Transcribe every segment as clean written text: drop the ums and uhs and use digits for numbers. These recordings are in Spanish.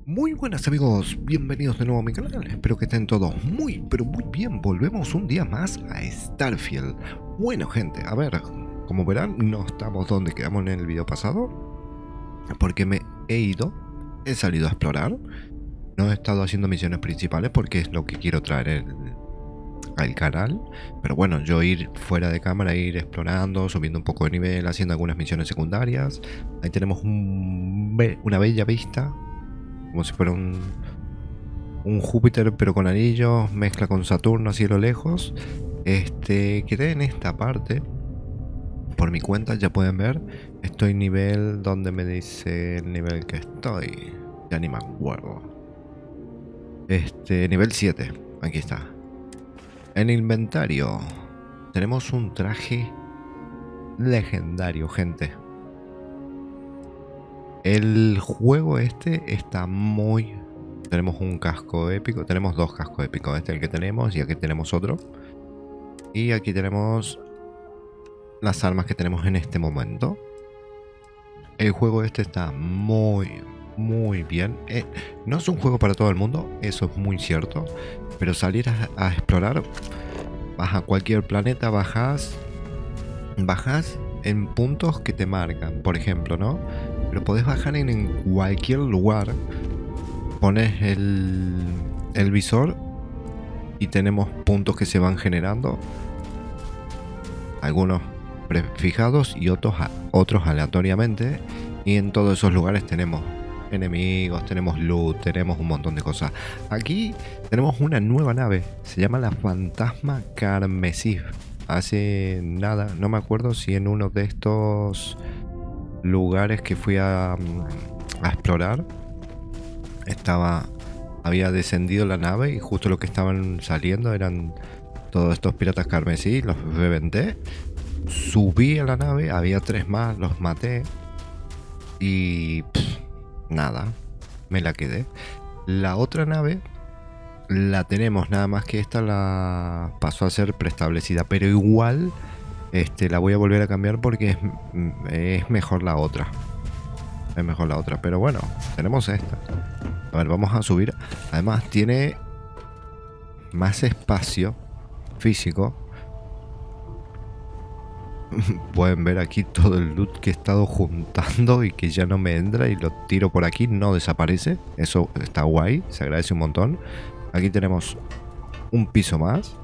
Muy buenas amigos, bienvenidos de nuevo a mi canal, espero que estén todos muy pero muy bien. Volvemos un día más a Starfield. Bueno gente, a ver, como verán no estamos donde quedamos en el video pasado, porque me he salido a explorar. No he estado haciendo misiones principales porque es lo que quiero traer al canal, pero bueno, yo ir fuera de cámara, ir explorando, subiendo un poco de nivel, haciendo algunas misiones secundarias. Ahí tenemos una bella vista, como si fuera un Júpiter pero con anillos, mezcla con Saturno así a lo lejos. Quedé en esta parte por mi cuenta, ya pueden ver. Estoy nivel donde me dice el nivel que estoy, ya ni me acuerdo. Nivel 7, aquí está. En inventario tenemos un traje legendario, gente. El juego está muy... Tenemos un casco épico, tenemos dos cascos épicos, este es el que tenemos y aquí tenemos otro. Y aquí tenemos las armas que tenemos en este momento. El juego está muy bien. No es un juego para todo el mundo, eso es muy cierto. Pero salir a explorar, vas a cualquier planeta, bajas en puntos que te marcan, por ejemplo, ¿no? Pero podés bajar en cualquier lugar. Pones el visor y tenemos puntos que se van generando, algunos prefijados y otros aleatoriamente, y en todos esos lugares tenemos enemigos, tenemos loot, tenemos un montón de cosas. Aquí tenemos una nueva nave, se llama la Fantasma Carmesí. Hace nada, no me acuerdo si en uno de estos lugares que fui a explorar había descendido la nave y justo lo que estaban saliendo eran todos estos piratas carmesí. Los reventé, subí a la nave, había 3 más, los maté y nada, me la quedé. La otra nave la tenemos, nada más que esta la pasó a ser preestablecida, pero igual la voy a volver a cambiar porque es mejor la otra. Es mejor la otra, pero bueno, tenemos esta. A ver, vamos a subir. Además tiene más espacio físico. Pueden ver aquí todo el loot que he estado juntando y que ya no me entra, y lo tiro por aquí, no desaparece. Eso está guay, se agradece un montón. Aquí tenemos un piso más.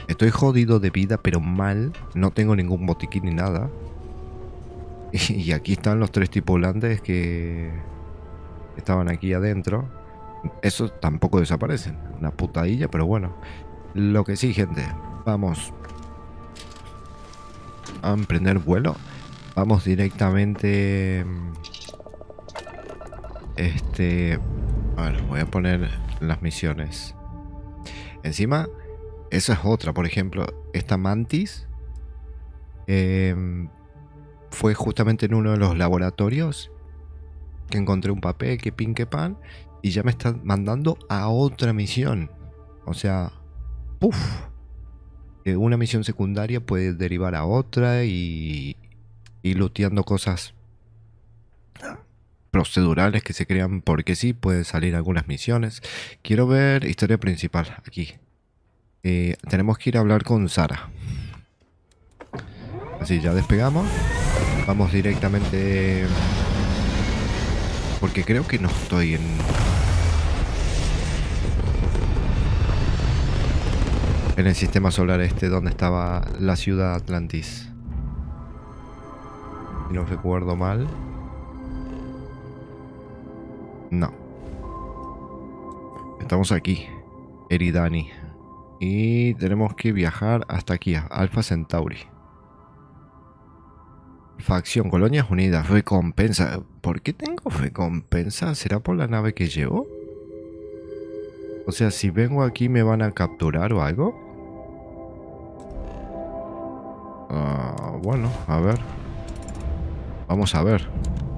Estoy jodido de vida, pero mal. No tengo ningún botiquín ni nada. Y aquí están los 3 tripulantes que estaban aquí adentro. Esos tampoco desaparecen. Una putadilla, pero bueno. Lo que sí, gente, vamos a emprender vuelo. Vamos directamente. A ver, voy a poner las misiones. Encima, esa es otra. Por ejemplo, esta Mantis fue justamente en uno de los laboratorios que encontré un papel, que pin que pan, y ya me están mandando a otra misión. O sea, puff, una misión secundaria puede derivar a otra y looteando cosas procedurales que se crean porque sí, pueden salir algunas misiones. Quiero ver historia principal aquí. Tenemos que ir a hablar con Sara. Así, ya despegamos. Vamos directamente, porque creo que no estoy en el sistema solar donde estaba la ciudad Atlantis. Si no recuerdo mal. No. Estamos aquí, Eridani. Y tenemos que viajar hasta aquí, a Alpha Centauri. Facción, Colonias Unidas, recompensa. ¿Por qué tengo recompensa? ¿Será por la nave que llevo? O sea, si vengo aquí, ¿me van a capturar o algo? Bueno, a ver. Vamos a ver.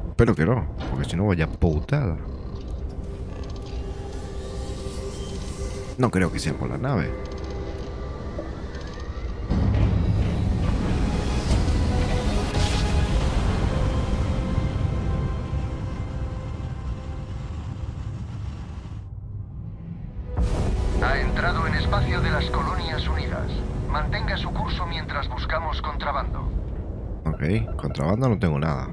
Espero que no, porque si no vaya putada. No creo que sea por la nave. espacio de las Colonias Unidas. Mantenga su curso mientras buscamos contrabando. Ok, contrabando no tengo nada.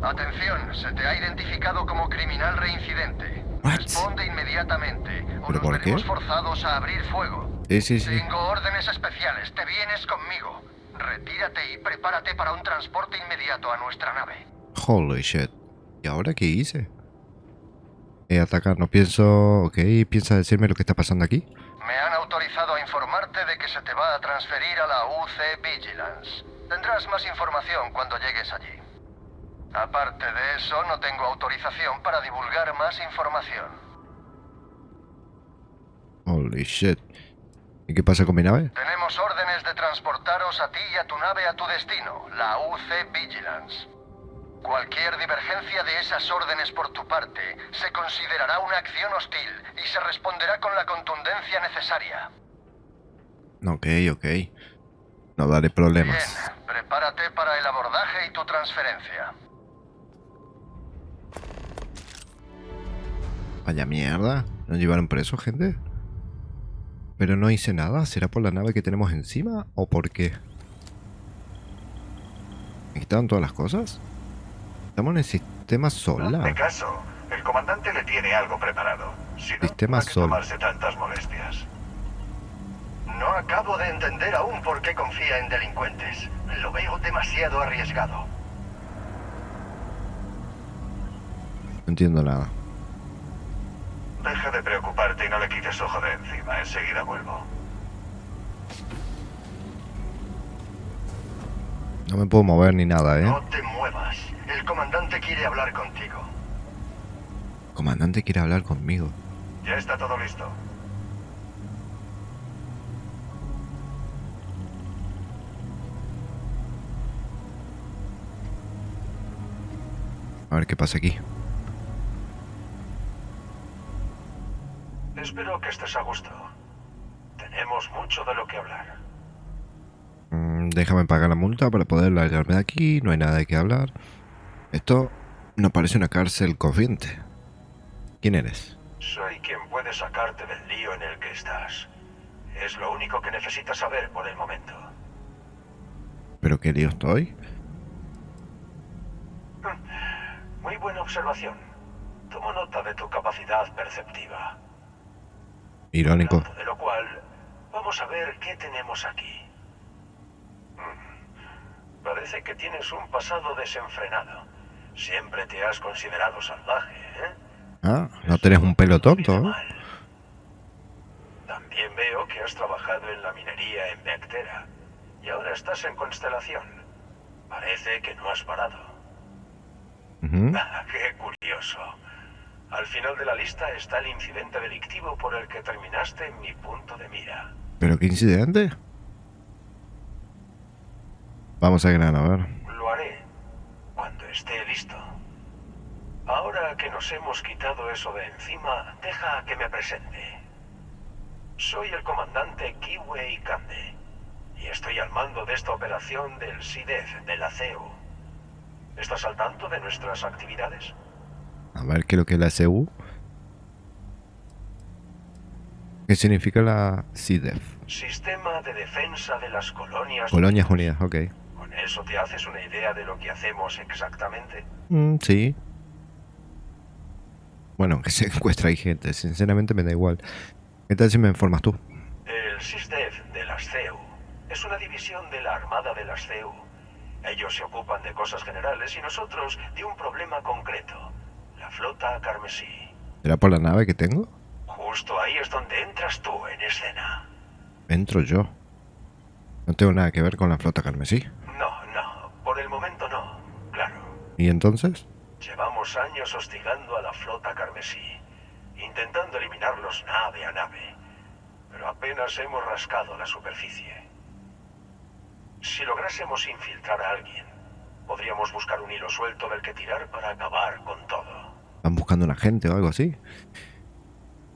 Atención, se te ha identificado como criminal reincidente. What? Responde inmediatamente o ¿Pero nos por qué? veremos forzados a abrir fuego. Sí. Tengo órdenes especiales, te vienes conmigo. Retírate y prepárate para un transporte inmediato a nuestra nave. Holy shit. ¿Y ahora qué hice? Atacar, no pienso... Ok, ¿piensa decirme lo que está pasando aquí? Me han autorizado a informarte de que se te va a transferir a la UC Vigilance. Tendrás más información cuando llegues allí. Aparte de eso, no tengo autorización para divulgar más información. Holy shit. ¿Y qué pasa con mi nave? Tenemos órdenes de transportaros a ti y a tu nave a tu destino, la UC Vigilance. Cualquier divergencia de esas órdenes por tu parte se considerará una acción hostil y se responderá con la contundencia necesaria. Ok. No daré problemas. Bien, prepárate para el abordaje y tu transferencia. Vaya mierda. ¿Nos llevaron preso, gente? Pero no hice nada. ¿Será por la nave que tenemos encima? ¿O por qué? ¿Aquí estaban todas las cosas? Estamos en el sistema solar. Hazme caso. El comandante le tiene algo preparado. Si no, Sistema ¿para qué Sol. tomarse tantas molestias? No acabo de entender aún por qué confía en delincuentes. Lo veo demasiado arriesgado. No entiendo nada. Deja de preocuparte y no le quites ojo de encima. Enseguida vuelvo. No me puedo mover ni nada, ¿eh? No te muevas. El comandante quiere hablar contigo. El comandante quiere hablar conmigo. Ya está todo listo. A ver qué pasa aquí. Espero que estés a gusto. Tenemos mucho de lo que hablar. Déjame pagar la multa para poder largarme de aquí. No hay nada de qué hablar. Esto no parece una cárcel corriente. ¿Quién eres? Soy quien puede sacarte del lío en el que estás. Es lo único que necesitas saber por el momento. ¿Pero qué lío estoy? Muy buena observación. Tomo nota de tu capacidad perceptiva. Irónico. Hablando de lo cual, vamos a ver qué tenemos aquí. Parece que tienes un pasado desenfrenado. Siempre te has considerado salvaje, ¿eh? Ah, no tenés un pelo tonto, ¿eh? También veo que has trabajado en la minería en Vectera. Y ahora estás en Constelación. Parece que no has parado. ¡Qué curioso! Al final de la lista está el incidente delictivo por el que terminaste en mi punto de mira. ¿Pero qué incidente? Vamos a grano, a ver. Lo haré cuando esté listo. Ahora que nos hemos quitado eso de encima, deja que me presente. Soy el comandante Kiwei Kande y estoy al mando de esta operación del SIDEF de la CEU. ¿Estás al tanto de nuestras actividades? A ver, ¿qué es lo que es la CU? ¿Qué significa la CIDEF? Sistema de Defensa de las Colonias Colonias Unidas, ok. ¿Con eso te haces una idea de lo que hacemos exactamente? Sí. Bueno, que se encuentra ahí gente. Sinceramente me da igual. ¿Qué tal si me informas tú? El SISDEF de las CEU es una división de la Armada de las CEU. Ellos se ocupan de cosas generales y nosotros de un problema concreto. La flota carmesí. ¿Será por la nave que tengo? Justo ahí es donde entras tú en escena. Entro yo. No tengo nada que ver con la flota carmesí. No, por el momento no, claro. ¿Y entonces? Llevamos años hostigando a la flota carmesí, intentando eliminarlos nave a nave, pero apenas hemos rascado la superficie. Si lográsemos infiltrar a alguien, podríamos buscar un hilo suelto del que tirar para acabar con todo. ¿Están buscando un agente o algo así?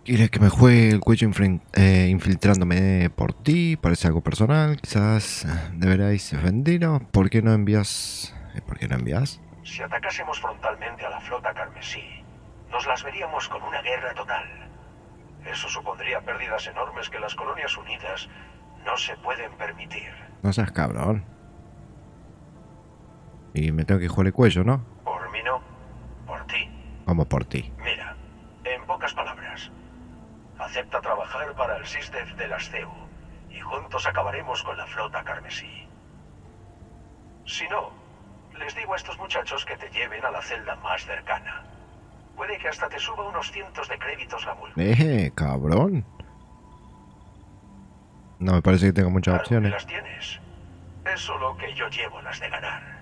¿Quieres que me juegue el cuello infiltrándome por ti? Parece algo personal. Quizás deberáis venderlo. ¿Por qué no envías? ¿Por qué no envías? Si atacásemos frontalmente a la flota carmesí, nos las veríamos con una guerra total. Eso supondría pérdidas enormes que las Colonias Unidas no se pueden permitir. No seas cabrón. Y me tengo que jugar el cuello, ¿no? Por mí no, por ti. Vamos por ti. Mira, en pocas palabras, acepta trabajar para el SysDef de las CEU y juntos acabaremos con la flota carmesí. Si no, les digo a estos muchachos que te lleven a la celda más cercana. Puede que hasta te suba unos cientos de créditos la multa. Cabrón. No me parece que tenga muchas Claro que opciones. las tienes. Es solo que yo llevo las de ganar.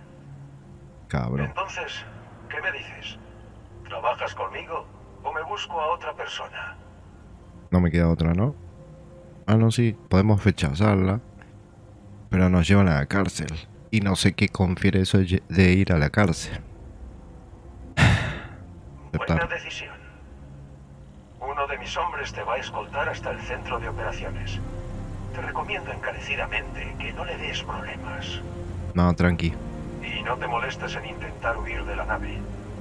Cabrón. Entonces, ¿qué me dices? ¿Trabajas conmigo o me busco a otra persona? No me queda otra, ¿no? Ah, no, sí. Podemos rechazarla. Pero nos llevan a la cárcel. Y no sé qué confiere eso de ir a la cárcel. Buena Aceptar. decisión. Uno de mis hombres te va a escoltar hasta el centro de operaciones. Te recomiendo encarecidamente que no le des problemas. No, tranqui. Y no te molestes en intentar huir de la nave.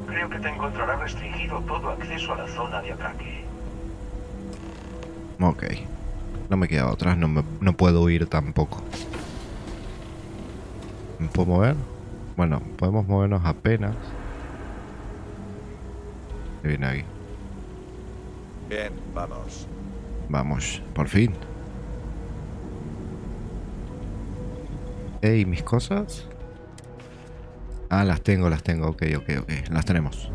Creo que te encontrará restringido todo acceso a la zona de atraque. Ok. No me queda otra. No puedo huir tampoco. ¿Me puedo mover? Bueno, podemos movernos apenas. ¿Qué viene aquí? Bien, vamos. Vamos, por fin. Ey, ¿mis cosas? Ah, las tengo. Ok. Las tenemos.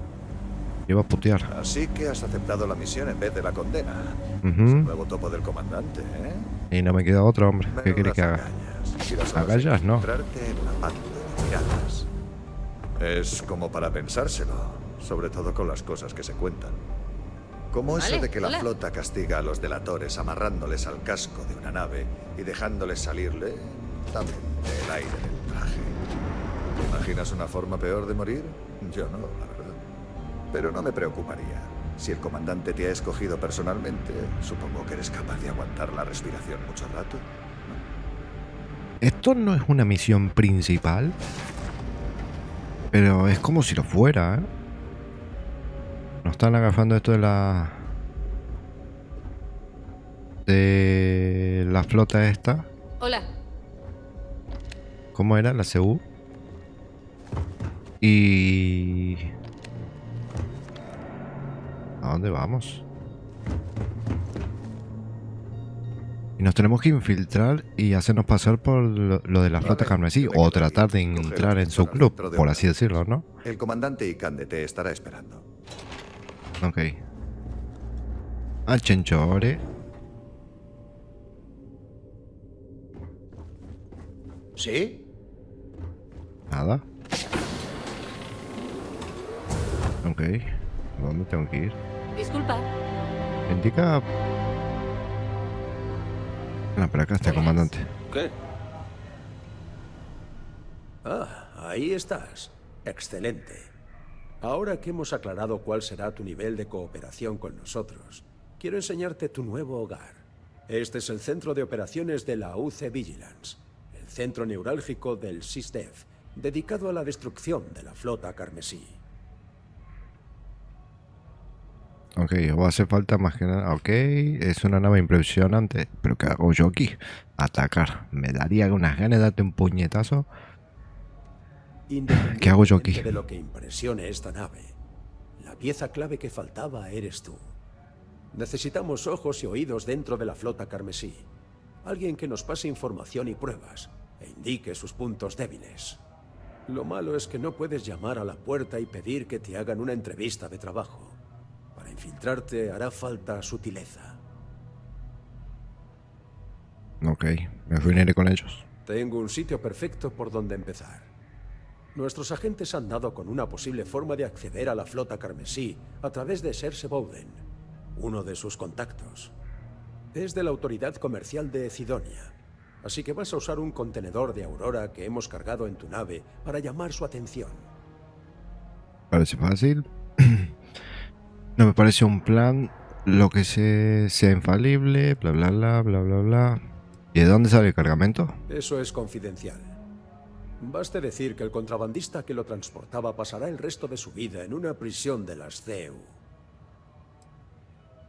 Iba a putear. Así que has aceptado la misión en vez de la condena. Ujú. Nuevo topo del comandante, ¿eh? Y no me queda otro, hombre. ¿Qué quieres que haga? Agallas, no. Entrarte en la banda de miradas. Es como para pensárselo, sobre todo con las cosas que se cuentan. Como eso Vale, de que la hola. flota castiga a los delatores amarrándoles al casco de una nave y dejándoles salirle también el aire del traje. ¿Te imaginas una forma peor de morir? Yo no, la verdad. Pero no me preocuparía. Si el comandante te ha escogido personalmente, supongo que eres capaz de aguantar la respiración mucho rato. Esto no es una misión principal. Pero es como si lo fuera, ¿eh? Nos están agafando esto de la flota esta. Hola. ¿Cómo era? La CU. Y... ¿a dónde vamos? Y nos tenemos que infiltrar y hacernos pasar por lo de la flota carmesí. O tratar de entrar en su club, por así decirlo, ¿no? El comandante Icande te estará esperando. Ok. Al Chenchore. ¿Sí? Nada. Ok. ¿Dónde tengo que ir? Disculpa. Indica... Ah, pero acá está el comandante. ¿Qué? Ah, ahí estás. Excelente. Ahora que hemos aclarado cuál será tu nivel de cooperación con nosotros, quiero enseñarte tu nuevo hogar. Este es el centro de operaciones de la UC Vigilance, el centro neurálgico del SysDef, dedicado a la destrucción de la flota carmesí. Ok, o hace falta más que nada. Ok, es una nave impresionante. Pero ¿qué hago yo aquí? Atacar. Me daría unas ganas de darte un puñetazo. ¿Qué hago yo aquí? Independientemente de lo que impresione esta nave, la pieza clave que faltaba eres tú. Necesitamos ojos y oídos dentro de la flota carmesí. Alguien que nos pase información y pruebas e indique sus puntos débiles. Lo malo es que no puedes llamar a la puerta y pedir que te hagan una entrevista de trabajo. Para infiltrarte hará falta sutileza. Ok, me reuniré con ellos. Tengo un sitio perfecto por donde empezar. Nuestros agentes han dado con una posible forma de acceder a la flota carmesí a través de Serse Bowden, uno de sus contactos. Es de la autoridad comercial de Cidonia, así que vas a usar un contenedor de Aurora que hemos cargado en tu nave para llamar su atención. Parece fácil. No me parece un plan lo que sea infalible, bla bla bla bla bla bla. ¿Y de dónde sale el cargamento? Eso es confidencial. Baste decir que el contrabandista que lo transportaba pasará el resto de su vida en una prisión de las CEU.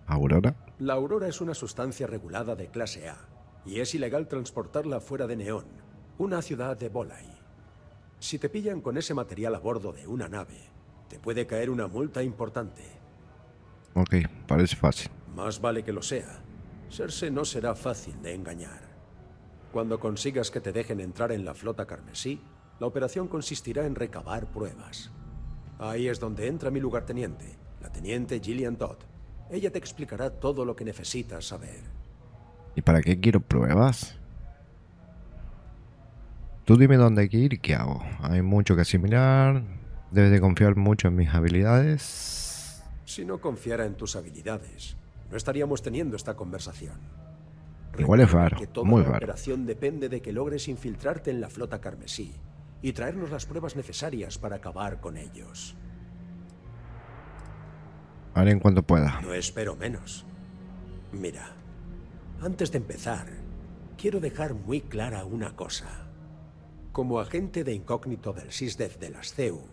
Aurora. La aurora es una sustancia regulada de clase A, y es ilegal transportarla fuera de Neón, una ciudad de Volay. Si te pillan con ese material a bordo de una nave, te puede caer una multa importante. Ok, parece fácil. Más vale que lo sea. Serse no será fácil de engañar. Cuando consigas que te dejen entrar en la flota carmesí, la operación consistirá en recabar pruebas. Ahí es donde entra mi lugarteniente, la teniente Gillian Todd. Ella te explicará todo lo que necesitas saber. ¿Y para qué quiero pruebas? Tú dime dónde hay que ir y qué hago. Hay mucho que asimilar. Debes de confiar mucho en mis habilidades. Si no confiara en tus habilidades, no estaríamos teniendo esta conversación. Igual es Recuerda raro, que toda muy la raro. operación depende de que logres infiltrarte en la flota carmesí y traernos las pruebas necesarias para acabar con ellos. Haré en cuanto pueda. No espero menos. Mira, antes de empezar, quiero dejar muy clara una cosa. Como agente de incógnito del SysDef de las CEU,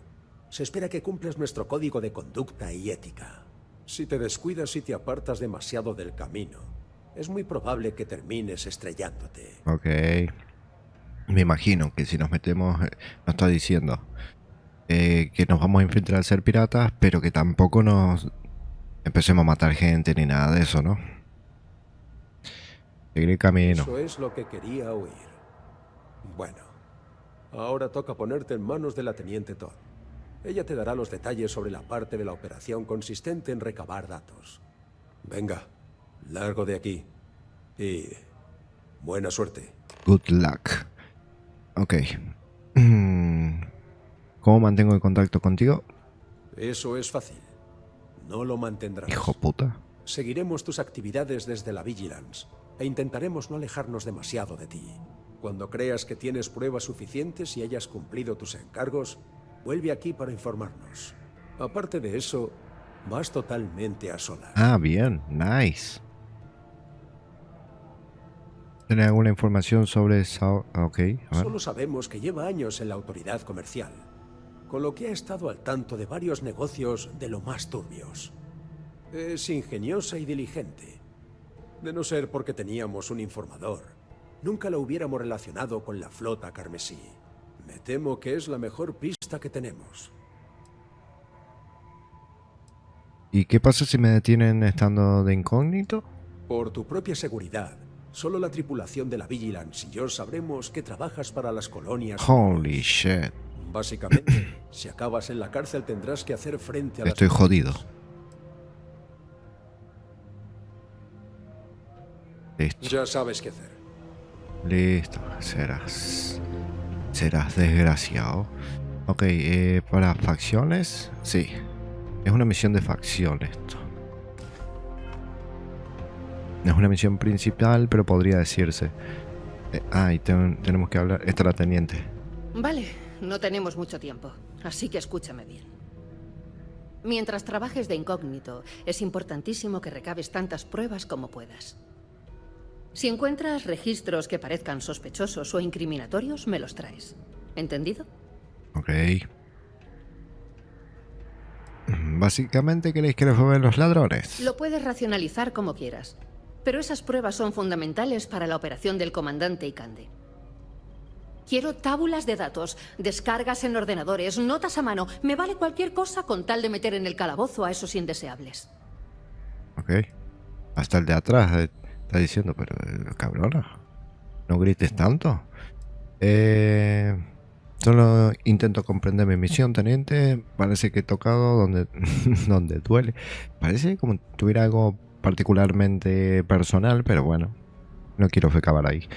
se espera que cumplas nuestro código de conducta y ética. Si te descuidas y te apartas demasiado del camino, es muy probable que termines estrellándote. Ok. Me imagino que si nos metemos, nos está diciendo que nos vamos a infiltrar a ser piratas, pero que tampoco nos empecemos a matar gente ni nada de eso, ¿no? Seguir el camino. Eso es lo que quería oír. Bueno, ahora toca ponerte en manos de la teniente Todd. Ella te dará los detalles sobre la parte de la operación consistente en recabar datos. Venga, largo de aquí. Y buena suerte. Good luck. Ok. ¿Cómo mantengo el contacto contigo? Eso es fácil. No lo mantendrás. Hijo puta. Seguiremos tus actividades desde la Vigilance e intentaremos no alejarnos demasiado de ti. Cuando creas que tienes pruebas suficientes y hayas cumplido tus encargos, vuelve aquí para informarnos. Aparte de eso, vas totalmente a solas. Ah, bien. Nice. ¿Tenés alguna información sobre esa? Ok, a ver. Solo sabemos que lleva años en la autoridad comercial, con lo que ha estado al tanto de varios negocios de lo más turbios. Es ingeniosa y diligente. De no ser porque teníamos un informador, nunca la hubiéramos relacionado con la flota carmesí. Me temo que es la mejor pista que tenemos. ¿Y qué pasa si me detienen estando de incógnito? Por tu propia seguridad, solo la tripulación de la Vigilance y yo sabremos que trabajas para las colonias. Holy shit. Básicamente, si acabas en la cárcel tendrás que hacer frente a las Estoy jodido. Listo. Ya sabes qué hacer. Listo. Serás desgraciado. Ok, para facciones. Sí. Es una misión de facción esto. No es una misión principal, pero podría decirse. Y tenemos que hablar. Esta es la teniente. Vale, no tenemos mucho tiempo, así que escúchame bien. Mientras trabajes de incógnito, es importantísimo que recabes tantas pruebas como puedas. Si encuentras registros que parezcan sospechosos o incriminatorios, me los traes. ¿Entendido? Ok. Básicamente queréis que les roben los ladrones. Lo puedes racionalizar como quieras, pero esas pruebas son fundamentales para la operación del comandante Ikande. Quiero tábulas de datos, descargas en ordenadores, notas a mano. Me vale cualquier cosa con tal de meter en el calabozo a esos indeseables. Ok. Hasta el de atrás está diciendo, pero cabrona, no grites tanto. Solo intento comprender mi misión, teniente. Parece que he tocado donde, donde duele. Parece como si tuviera algo particularmente personal, pero bueno, no quiero recabar ahí.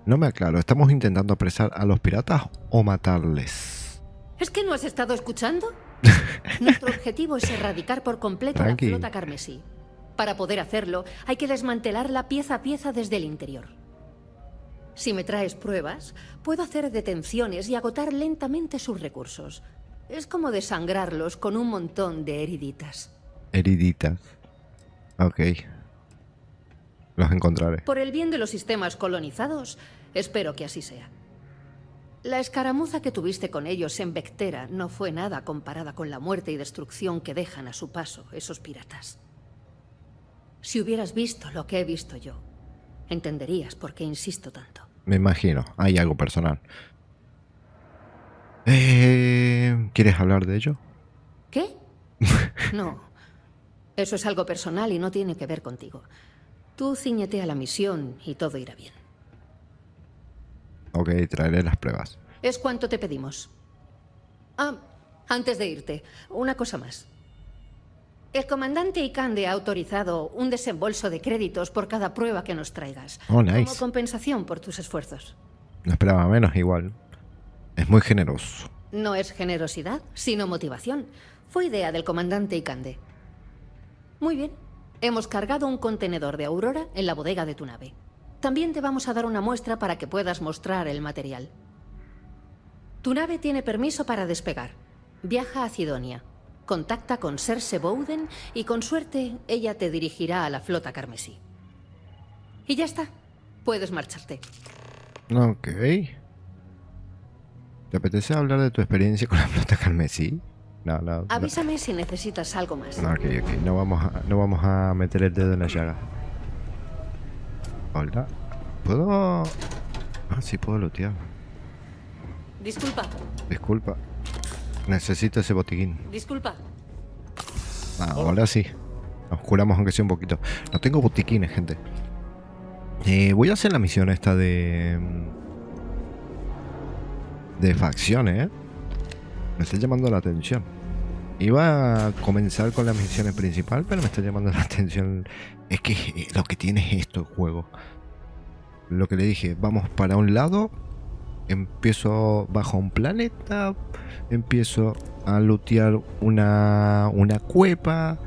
No me aclaro, ¿estamos intentando apresar a los piratas o matarles? ¿Es que no has estado escuchando? Nuestro objetivo es erradicar por completo Tranqui. la flota carmesí. Para poder hacerlo, hay que desmantelarla pieza a pieza desde el interior. Si me traes pruebas, puedo hacer detenciones y agotar lentamente sus recursos. Es como desangrarlos con un montón de heriditas. Heriditas. Ok. Los encontraré. Por el bien de los sistemas colonizados, espero que así sea. La escaramuza que tuviste con ellos en Vectera no fue nada comparada con la muerte y destrucción que dejan a su paso esos piratas. Si hubieras visto lo que he visto yo, entenderías por qué insisto tanto. Me imagino, hay algo personal. ¿Quieres hablar de ello? ¿Qué? No. Eso es algo personal y no tiene que ver contigo. Tú cíñete a la misión y todo irá bien. Ok, traeré las pruebas. ¿Es cuánto te pedimos? Ah, antes de irte, una cosa más. El comandante Ikande ha autorizado un desembolso de créditos por cada prueba que nos traigas. Oh, nice. Como compensación por tus esfuerzos. No esperaba menos igual. Es muy generoso. No es generosidad, sino motivación. Fue idea del comandante Ikande. Muy bien. Hemos cargado un contenedor de Aurora en la bodega de tu nave. También te vamos a dar una muestra para que puedas mostrar el material. Tu nave tiene permiso para despegar. Viaja a Cidonia. Contacta con Cersei Bowden y con suerte ella te dirigirá a la flota carmesí. Y ya está. Puedes marcharte. Ok. ¿Te apetece hablar de tu experiencia con la flota carmesí? No. Avísame si necesitas algo más. No, ok. No vamos a meter el dedo en la llaga. Hola. ¿Puedo...? Ah, sí puedo lootear. Disculpa. Disculpa. Necesito ese botiquín. Disculpa. Ah, ahora sí. Nos curamos aunque sea un poquito. No tengo botiquines, gente. Voy a hacer la misión esta de facciones, ¿eh? Me está llamando la atención. Iba a comenzar con la misión principal, pero me está llamando la atención. Es que lo que tiene es esto el juego. Lo que le dije, vamos para un lado, empiezo bajo un planeta, empiezo a lootear una cueva,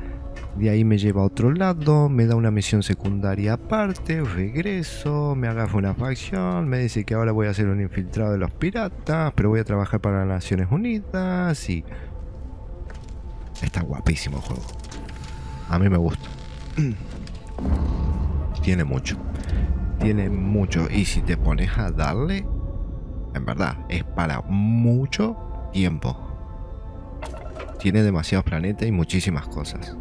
de ahí me lleva a otro lado, me da una misión secundaria aparte, regreso, me agarro una facción, me dice que ahora voy a ser un infiltrado de los piratas, pero voy a trabajar para las Naciones Unidas y... Está guapísimo el juego. A mí me gusta. Tiene mucho. Tiene mucho. Y si te pones a darle, en verdad, es para mucho tiempo. Tiene demasiados planetas y muchísimas cosas.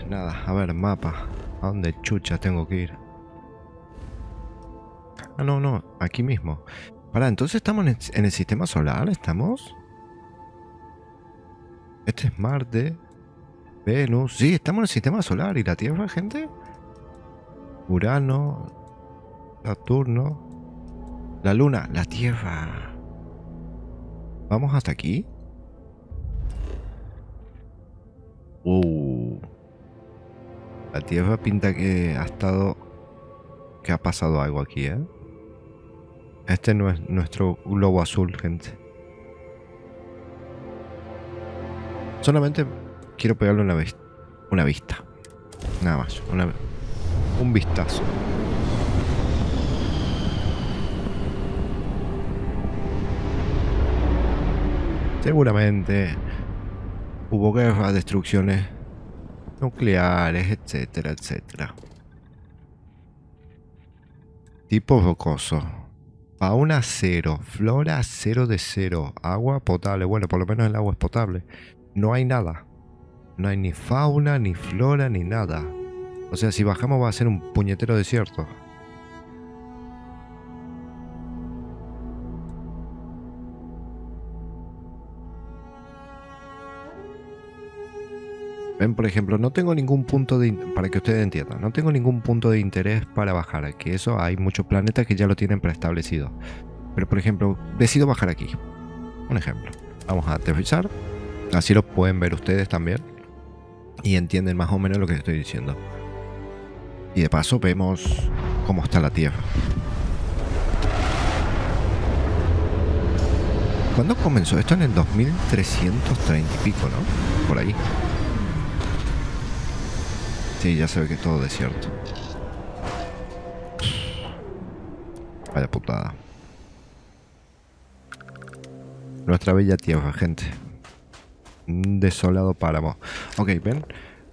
Nada, a ver, mapa. ¿A dónde chucha tengo que ir? Ah, no, aquí mismo. Pará, entonces estamos en el sistema solar, ¿estamos? Este es Marte, Venus. Sí, estamos en el sistema solar. ¿Y la Tierra, gente? Urano, Saturno, la Luna, la Tierra. ¿Vamos hasta aquí? La Tierra pinta que ha estado... que ha pasado algo aquí, ¿eh? Este no es nuestro globo azul, gente. Solamente quiero pegarle una vista. Nada más. Un vistazo. Seguramente hubo guerras, destrucciones nucleares, etcétera, etcétera. Tipo rocoso. Fauna 0, flora 0 de 0, agua potable. Bueno, por lo menos el agua es potable. No hay nada. No hay ni fauna, ni flora, ni nada. O sea, si bajamos va a ser un puñetero desierto. Ven, por ejemplo, no tengo ningún punto de... Para que ustedes entiendan, no tengo ningún punto de interés para bajar. Que eso hay muchos planetas que ya lo tienen preestablecido. Pero, por ejemplo, decido bajar aquí. Un ejemplo. Vamos a aterrizar. Así lo pueden ver ustedes también. Y entienden más o menos lo que estoy diciendo. Y de paso vemos cómo está la Tierra. ¿Cuándo comenzó esto? En el 2330 y pico, ¿no? Por ahí. Sí, ya se ve que es todo desierto. Vaya putada. Nuestra bella Tierra, gente. Un desolado páramo. Ok, ven.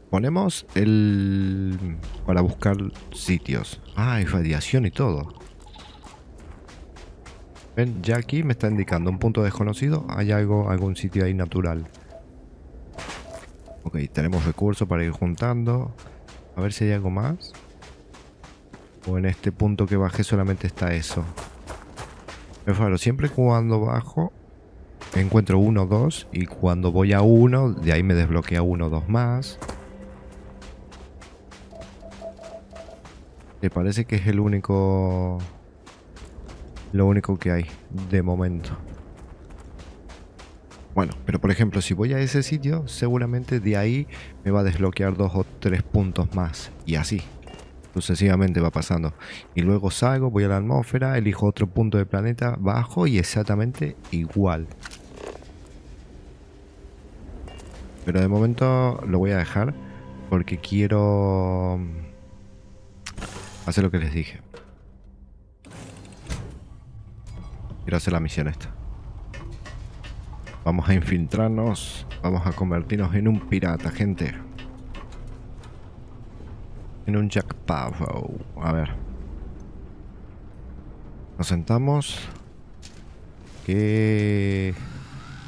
Ponemos el... para buscar sitios. Ah, hay radiación y todo. Ven, ya aquí me está indicando un punto desconocido. Hay algún sitio ahí natural. Ok, tenemos recursos para ir juntando. A ver si hay algo más. O en este punto que bajé solamente está eso. Es raro, siempre cuando bajo encuentro 1 o 2. Y cuando voy a 1, de ahí me desbloquea 1 o 2 más. Me parece que es el único... Lo único que hay de momento. Bueno, pero por ejemplo, si voy a ese sitio, seguramente de ahí me va a desbloquear 2 o 3 puntos más. Y así, sucesivamente va pasando. Y luego salgo, voy a la atmósfera, elijo otro punto del planeta, bajo y exactamente igual. Pero de momento lo voy a dejar porque quiero hacer lo que les dije. Quiero hacer la misión esta. Vamos a infiltrarnos. Vamos a convertirnos en un pirata, gente. En un Jack Sparrow. A ver. Nos sentamos. Qué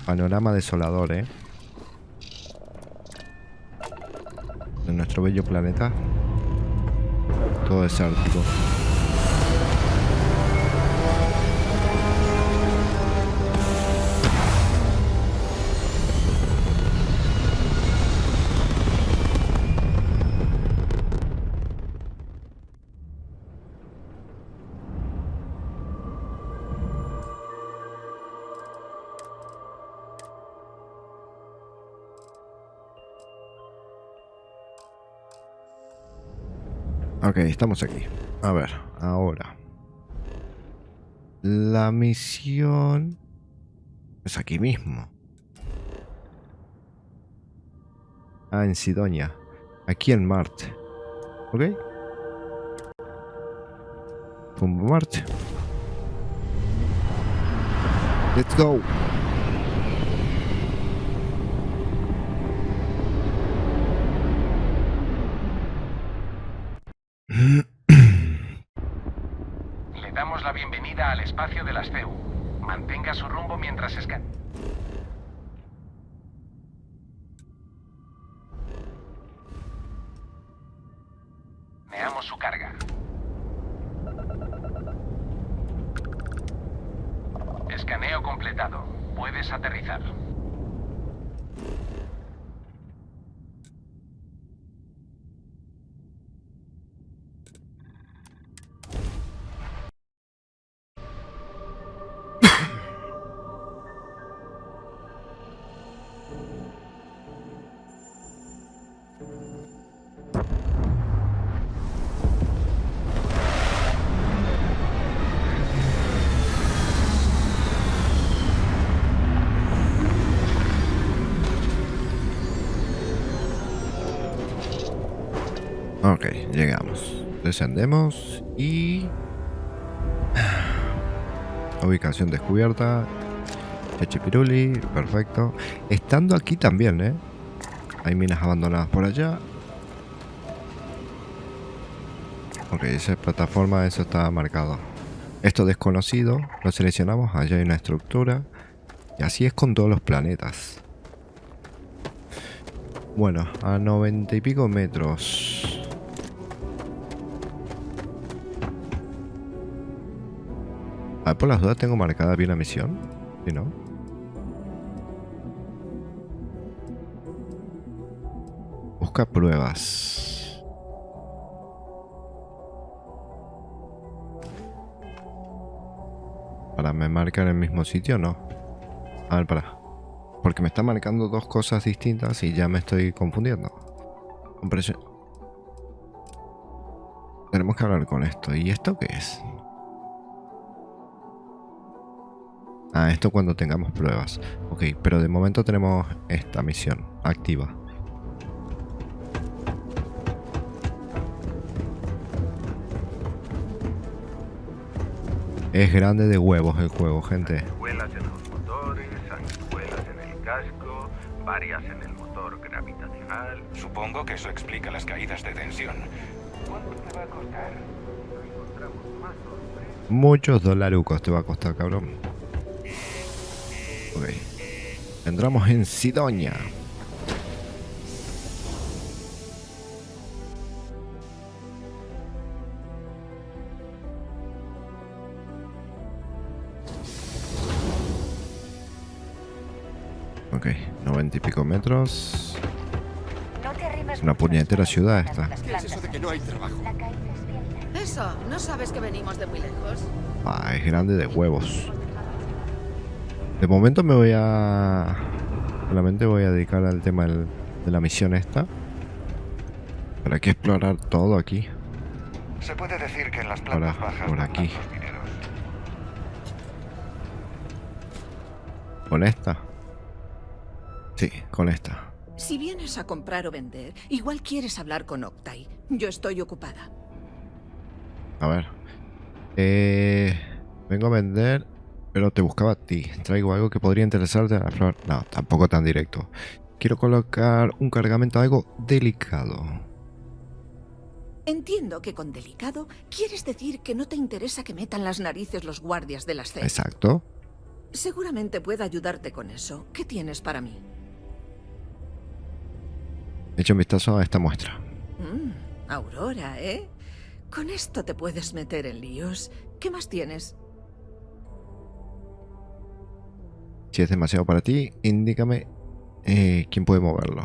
panorama desolador, ¿eh? De nuestro bello planeta. Todo desértico. Ok, estamos aquí. A ver, ahora. La misión es aquí mismo. Ah, en Sidonia. Aquí en Marte. ¿Ok? Rumbo a Marte. Let's go. Le damos la bienvenida al espacio de las CEU. Mantenga su rumbo mientras escanea. Veamos su carga. Escaneo completado. Puedes aterrizar. Ok, llegamos. Descendemos y... Ubicación descubierta. Chechipiruli, perfecto. Estando aquí también, ¿eh? Hay minas abandonadas por allá. Ok, esa plataforma, eso está marcado. Esto desconocido, lo seleccionamos, allá hay una estructura. Y así es con todos los planetas. Bueno, a 90 y pico metros. A ver, por las dudas tengo marcada bien la misión. ¿Sí, no? Busca pruebas. ¿Para me marcar el mismo sitio? No. A ver, para. Porque me está marcando dos cosas distintas y ya me estoy confundiendo. Tenemos que hablar con esto. ¿Y esto qué es? Ah, esto cuando tengamos pruebas. Ok, pero de momento tenemos esta misión activa. Es grande de huevos el juego, gente. Sanguijuelas en los motores, sanguijuelas en el casco, varias en el motor gravitacional. Supongo que eso explica las caídas de tensión. ¿Cuánto te va a costar? No encontramos más sorpresas. Muchos dolarucos te va a costar, cabrón. Ok. Entramos en Sidonia. Ok, 90 y pico metros. Una puñetera ciudad esta. ¿Qué es eso de que no hay trabajo? Eso, ¿no sabes que venimos de muy lejos? Ah, es grande de huevos. De momento me voy a... Solamente voy a dedicar al tema de la misión esta. Pero hay que explorar todo aquí. Se puede decir que en las Ahora, plantas bajas por mandan aquí. los mineros. ¿Con esta? Sí, con esta. Si vienes a comprar o vender, igual quieres hablar con Octai. Yo estoy ocupada. A ver. Vengo a vender, pero te buscaba a ti. Traigo algo que podría interesarte a la flor. No, tampoco tan directo. Quiero colocar un cargamento algo delicado. Entiendo que con delicado quieres decir que no te interesa que metan las narices los guardias de las CEU. Exacto. Seguramente pueda ayudarte con eso. ¿Qué tienes para mí? Echa un vistazo a esta muestra. Aurora, ¿eh? Con esto te puedes meter en líos. ¿Qué más tienes? Si es demasiado para ti, indícame quién puede moverlo.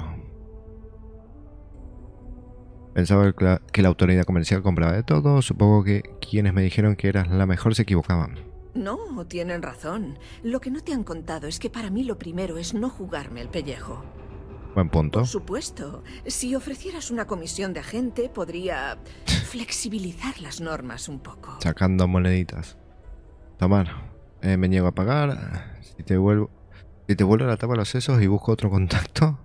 Pensaba que la autoridad comercial compraba de todo. Supongo que quienes me dijeron que eras la mejor se equivocaban. No, tienen razón. Lo que no te han contado es que para mí lo primero es no jugarme el pellejo. Buen punto. Por supuesto. Si ofrecieras una comisión de agente, podría flexibilizar las normas un poco. Sacando moneditas. Tomar. Me niego a pagar. Si te vuelvo la tapa de los sesos y busco otro contacto,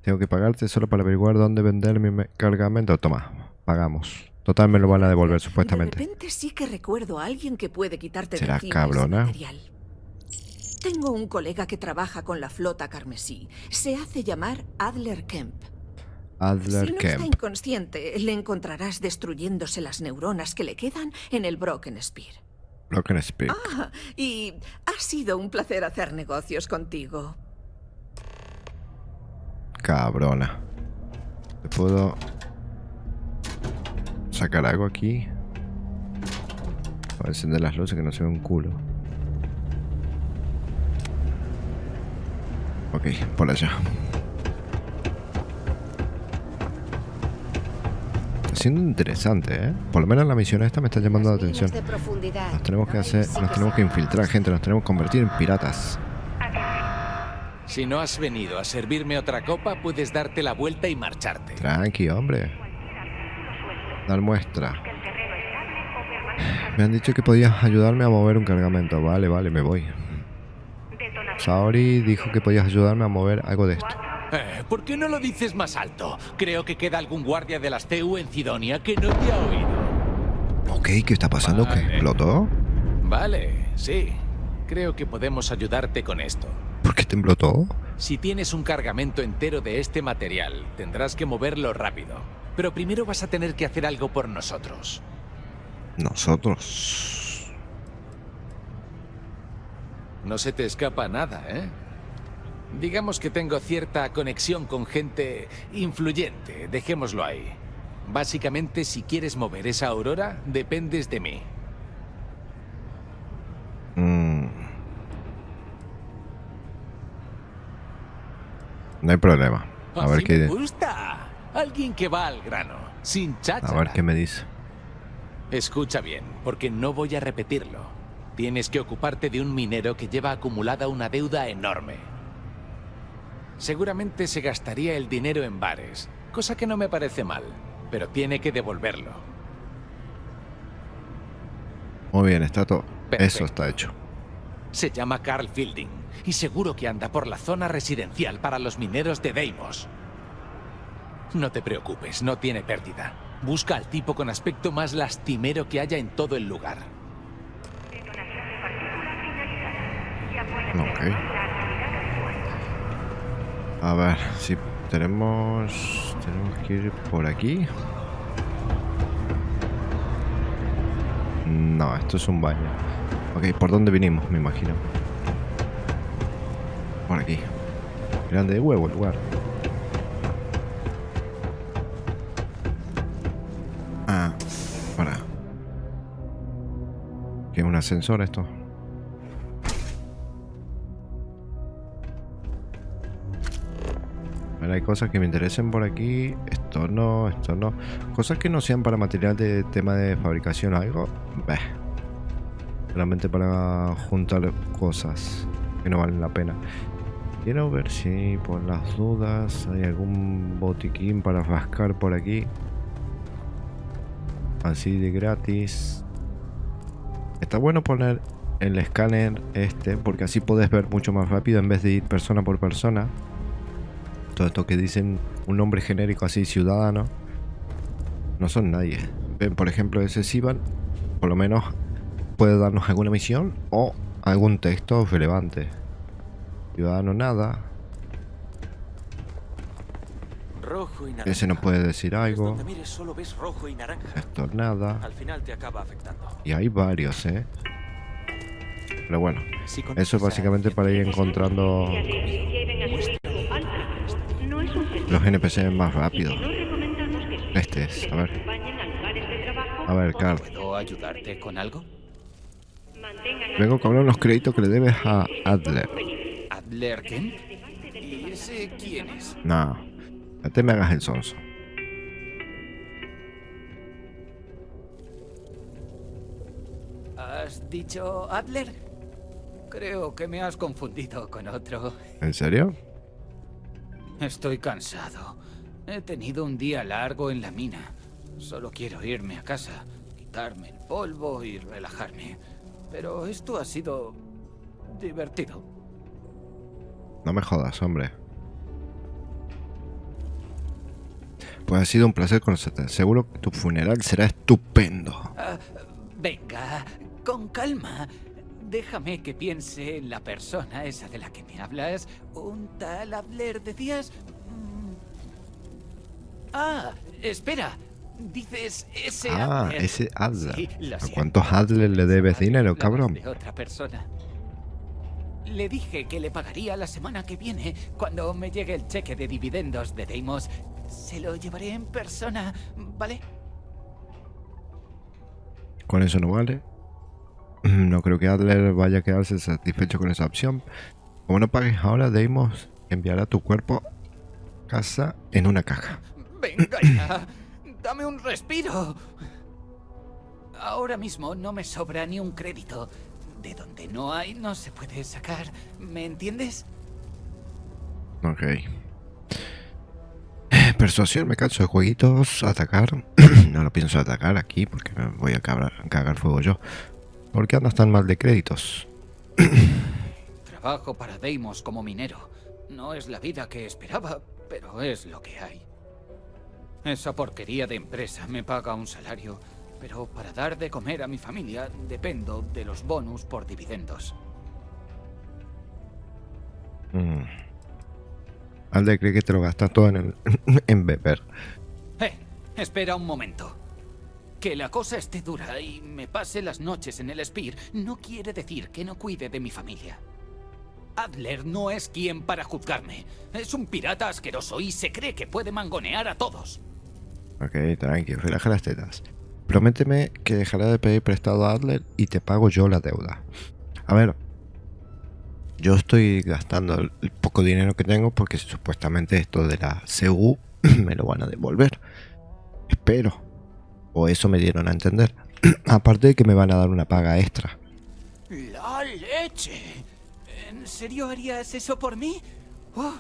tengo que pagarte solo para averiguar dónde vender mi cargamento. Toma, pagamos. Total, me lo van a devolver supuestamente. De repente sí que recuerdo a alguien que puede quitarte de ¿Será encima cabrona? ese material. Tengo un colega que trabaja con la flota carmesí. Se hace llamar Adler Kemp. Adler Si no está Kemp. inconsciente, le encontrarás destruyéndose las neuronas que le quedan en el Broken Spear. Broken Spear. Ah, y ha sido un placer hacer negocios contigo. Cabrona. ¿Te puedo sacar algo aquí? Voy a encender las luces que no se ve un culo. Ok, por allá. Está siendo interesante, ¿eh? Por lo menos la misión esta me está llamando la atención. Nos tenemos que infiltrar, gente. Nos tenemos que convertir en piratas. Si no has venido a servirme otra copa, puedes darte la vuelta y marcharte. Tranqui, hombre. Dar muestra. Me han dicho que podías ayudarme a mover un cargamento. Vale, me voy. Saori dijo que podías ayudarme a mover algo de esto. ¿Por qué no lo dices más alto? Creo que queda algún guardia de las CEU en Sidonia que no te ha oído. Ok, ¿qué está pasando? Vale. ¿Que explotó? Vale, sí. Creo que podemos ayudarte con esto. ¿Por qué tembló todo? Si tienes un cargamento entero de este material, tendrás que moverlo rápido. Pero primero vas a tener que hacer algo por nosotros. Nosotros. No se te escapa nada, ¿eh? Digamos que tengo cierta conexión con gente influyente, dejémoslo ahí. Básicamente, si quieres mover esa aurora, dependes de mí. No hay problema. A ver Así qué. me gusta. Alguien que va al grano, sin cháchara. A ver qué me dice. Escucha bien, porque no voy a repetirlo. Tienes que ocuparte de un minero que lleva acumulada una deuda enorme. Seguramente se gastaría el dinero en bares, cosa que no me parece mal, pero tiene que devolverlo. Muy bien, está todo. Perfecto. Eso está hecho. Se llama Carl Fielding y seguro que anda por la zona residencial para los mineros de Deimos. No te preocupes, no tiene pérdida. Busca al tipo con aspecto más lastimero que haya en todo el lugar. Ok. A ver, si tenemos que ir por aquí. No, esto es un baño. Ok, ¿por dónde vinimos? Me imagino. Por aquí. Grande de huevo el lugar. Ah, para. ¿Qué es un ascensor esto? Bueno, hay cosas que me interesen por aquí. Esto no, esto no. Cosas que no sean para material de tema de fabricación o algo. Bah. Solamente para juntar cosas que no valen la pena. Quiero ver si por las dudas hay algún botiquín para rascar por aquí. Así de gratis. Está bueno poner el escáner este, porque así puedes ver mucho más rápido en vez de ir persona por persona. Todo esto que dicen un nombre genérico así, ciudadano, no son nadie. Ven, por ejemplo, ese Sivan, por lo menos puede darnos alguna misión o algún texto relevante. Ciudadano nada. Rojo y naranja. Ese no puede decir algo. Donde mires solo ves rojo y naranja. Esto nada. Al final te acaba afectando. Y hay varios, Pero bueno, eso es básicamente para ir encontrando los NPC más rápido. Este es, a ver. A ver, Carl. ¿Puedo ayudarte con algo? Vengo a cobrar unos créditos que le debes a Adler. ¿Adler Ken? ¿Y ese quién es? No, no te me hagas el sonso. ¿Has dicho Adler? Creo que me has confundido con otro. ¿En serio? Estoy cansado. He tenido un día largo en la mina. Solo quiero irme a casa, quitarme el polvo y relajarme. Pero esto ha sido divertido. No me jodas, hombre. Pues ha sido un placer conocerte. Seguro que tu funeral será estupendo. Venga, con calma. Déjame que piense en la persona esa de la que me hablas. Un tal Adler, ¿decías? Ah, espera. Dices ese Adler. Ese Adler. Sí, lo ¿A siento. cuántos Adler le debes dinero, Hablabas cabrón? de otra persona. Le dije que le pagaría la semana que viene cuando me llegue el cheque de dividendos de Deimos. Se lo llevaré en persona, ¿vale? Con eso no vale. No creo que Adler vaya a quedarse satisfecho con esa opción. Como no pagues ahora, Deimos enviará tu cuerpo a casa en una caja. Venga ya, dame un respiro. Ahora mismo no me sobra ni un crédito. De donde no hay, no se puede sacar. ¿Me entiendes? Ok. Persuasión, me canso de jueguitos. Atacar. No lo pienso atacar aquí porque me voy a cagar fuego yo. ¿Por qué andas tan mal de créditos? Trabajo para Deimos como minero. No es la vida que esperaba, pero es lo que hay. Esa porquería de empresa me paga un salario, pero para dar de comer a mi familia dependo de los bonus por dividendos. Alde cree que te lo gastas todo en beber. Espera un momento. Que la cosa esté dura y me pase las noches en el Spear no quiere decir que no cuide de mi familia. Adler no es quien para juzgarme. Es un pirata asqueroso y se cree que puede mangonear a todos. Ok, tranqui, relaja las tetas. Prométeme que dejará de pedir prestado a Adler y te pago yo la deuda. A ver, yo estoy gastando el poco dinero que tengo porque supuestamente esto de la CU me lo van a devolver. Espero. O eso me dieron a entender. Aparte de que me van a dar una paga extra. ¡La leche! ¿En serio harías eso por mí? Oh,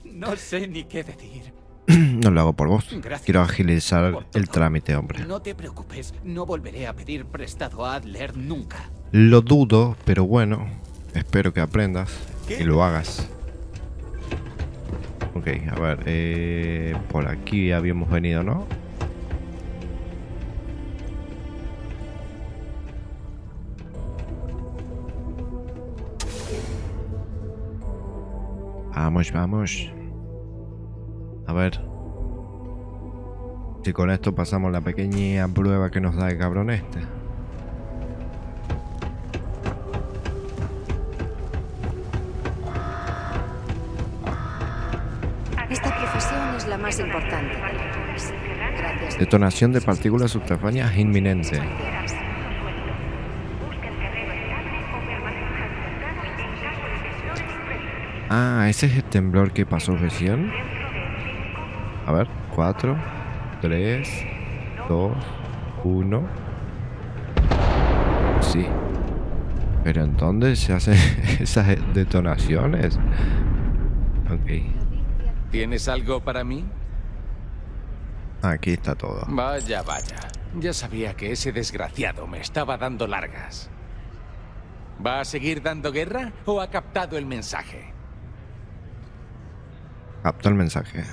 no sé ni qué decir. No lo hago por vos. Gracias. Quiero agilizar el trámite, hombre. No te preocupes, no volveré a pedir prestado a Adler nunca. Lo dudo, pero bueno. Espero que aprendas y lo hagas. Ok, a ver. Por aquí habíamos venido, ¿no? Vamos, vamos. A ver. Si con esto pasamos la pequeña prueba que nos da el cabrón este. la más importante de la clase. Gracias. Detonación de partículas subterráneas inminente. Ah, ese es el temblor que pasó recién. A ver, 4, 3, 2, 1. Sí. Pero ¿en dónde se hacen esas detonaciones? Ok. ¿Tienes algo para mí? Aquí está todo. Vaya, vaya. Ya sabía que ese desgraciado me estaba dando largas. ¿Va a seguir dando guerra o ha captado el mensaje? Capto el mensaje.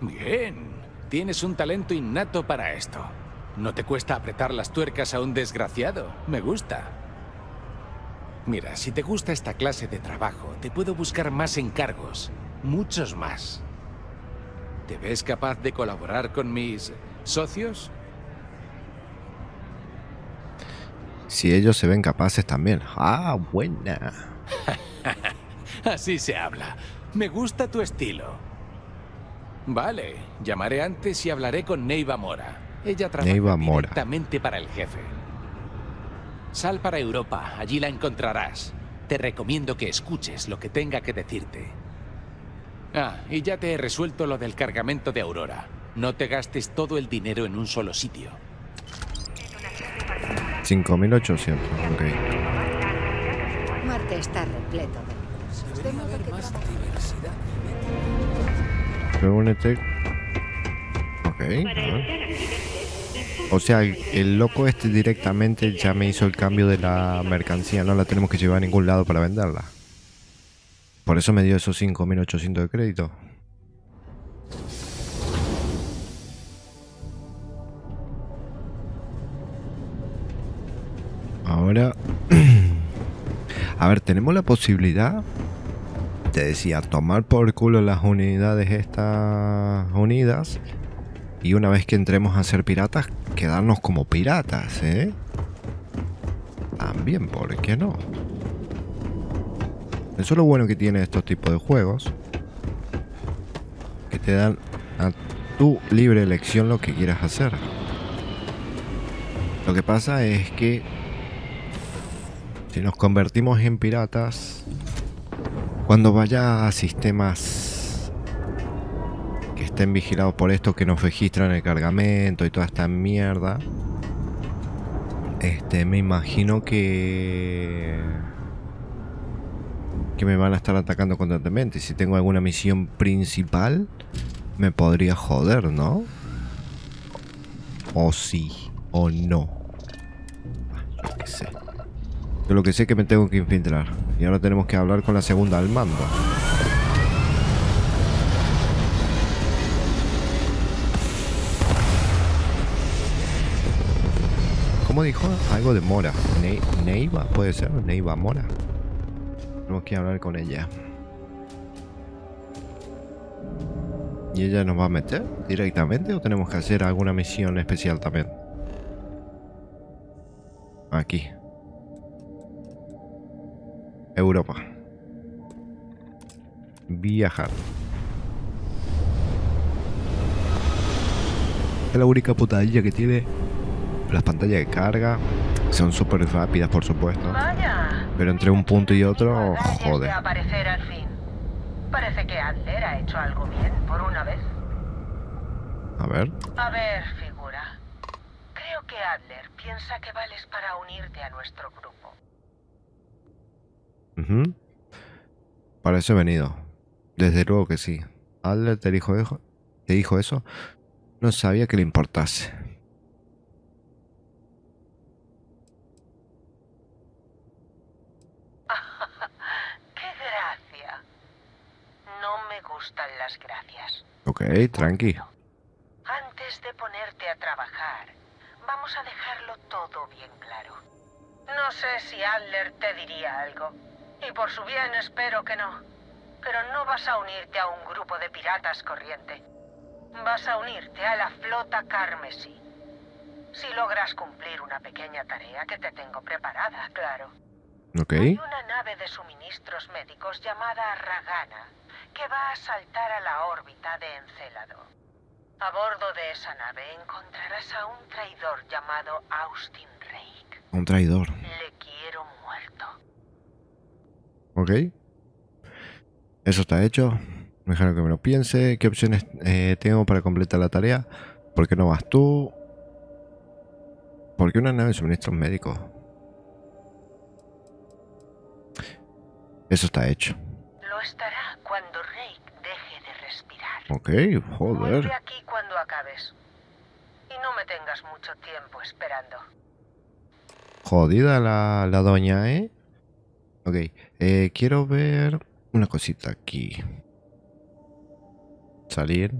Bien. Tienes un talento innato para esto. No te cuesta apretar las tuercas a un desgraciado. Me gusta. Mira, si te gusta esta clase de trabajo, te puedo buscar más encargos. Muchos más. ¿Te ves capaz de colaborar con mis socios? Si ellos se ven capaces también. Ah, buena. Así se habla. Me gusta tu estilo. Vale, llamaré antes y hablaré con Neiva Mora. Ella trabaja directamente para el jefe. Sal para Europa, allí la encontrarás. Te recomiendo que escuches lo que tenga que decirte. Ah, y ya te he resuelto lo del cargamento de Aurora. No te gastes todo el dinero en un solo sitio. 5.800, ok. Marte está repleto de recursos. De modo que Más diversidad. Reúnete. Ok. A ver. O sea, el loco este directamente ya me hizo el cambio de la mercancía. No la tenemos que llevar a ningún lado para venderla. Por eso me dio esos 5.800 de crédito. Ahora... A ver, tenemos la posibilidad... Te decía, tomar por culo las unidades estas unidas. Y una vez que entremos a ser piratas, quedarnos como piratas, ¿eh? También, ¿por qué no? Eso es lo bueno que tiene estos tipos de juegos. Que te dan a tu libre elección lo que quieras hacer. Lo que pasa es que si nos convertimos en piratas, cuando vaya a sistemas que estén vigilados por esto, que nos registran el cargamento y toda esta mierda, me imagino que me van a estar atacando constantemente. Si tengo alguna misión principal, me podría joder, ¿no? O sí, o no. Yo qué sé. Yo lo que sé es que me tengo que infiltrar. Y ahora tenemos que hablar con la segunda al mando. ¿Cómo dijo? Algo de Mora. Neiva, puede ser. Neiva Mora. Tenemos que hablar con ella. ¿Y ella nos va a meter directamente o tenemos que hacer alguna misión especial también? Aquí. Europa. Viajar. Es la única putadilla que tiene. Las pantallas de carga son súper rápidas, por supuesto. Vaya. Pero entre un punto y otro, joder. Aparecer al fin. Parece que Adler ha hecho algo bien por una vez. A ver. A ver, figura. Creo que Adler piensa que vales para unirte a nuestro grupo. Para eso he venido. Desde luego que sí. Adler te dijo eso. No sabía que le importase. ¡Qué gracia! No me gustan las gracias. Ok, tranqui. Antes de ponerte a trabajar, vamos a dejarlo todo bien claro. No sé si Adler te diría algo. Y por su bien espero que no. Pero no vas a unirte a un grupo de piratas corriente. Vas a unirte a la flota Carmesí. Si logras cumplir una pequeña tarea que te tengo preparada, claro. Ok. Hay una nave de suministros médicos llamada Ragana que va a saltar a la órbita de Encélado. A bordo de esa nave encontrarás a un traidor llamado Austin Rake. Un traidor. Le quiero muerto. Ok. Eso está hecho. Déjame que me lo piense. ¿Qué opciones tengo para completar la tarea? ¿Por qué no vas tú? ¿Por qué una nave de suministros médicos? Eso está hecho. Lo estará cuando Rake deje de respirar. Ok, joder. Vuelve aquí cuando acabes. Y no me tengas mucho tiempo esperando. Jodida la doña, ¿eh? Ok, quiero ver una cosita aquí. Salir.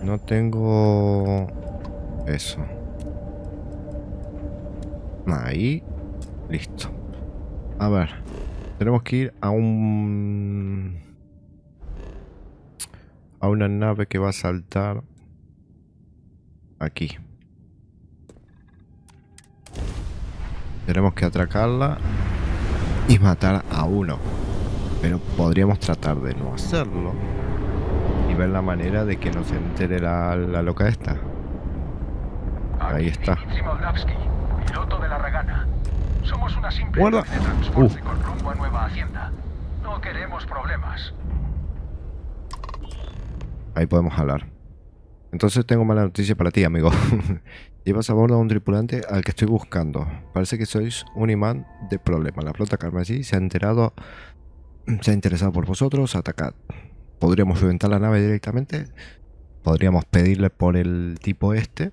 No tengo eso. Ahí. Listo. A ver. Tenemos que ir a una nave que va a saltar aquí. Tenemos que atracarla y matar a uno. Pero podríamos tratar de no hacerlo y ver la manera de que no se entere la loca esta. Ahí está. Dimitri Moldavsky, piloto de la Ragana. Somos una simple Guarda. nave de transporte con rumbo a Nueva Hacienda. No queremos problemas. Ahí podemos hablar. Entonces tengo mala noticia para ti, amigo. Llevas a bordo a un tripulante al que estoy buscando. Parece que sois un imán de problemas. La flota carmesí se ha interesado por vosotros. Atacad. Podríamos reventar la nave directamente. Podríamos pedirle por el tipo este.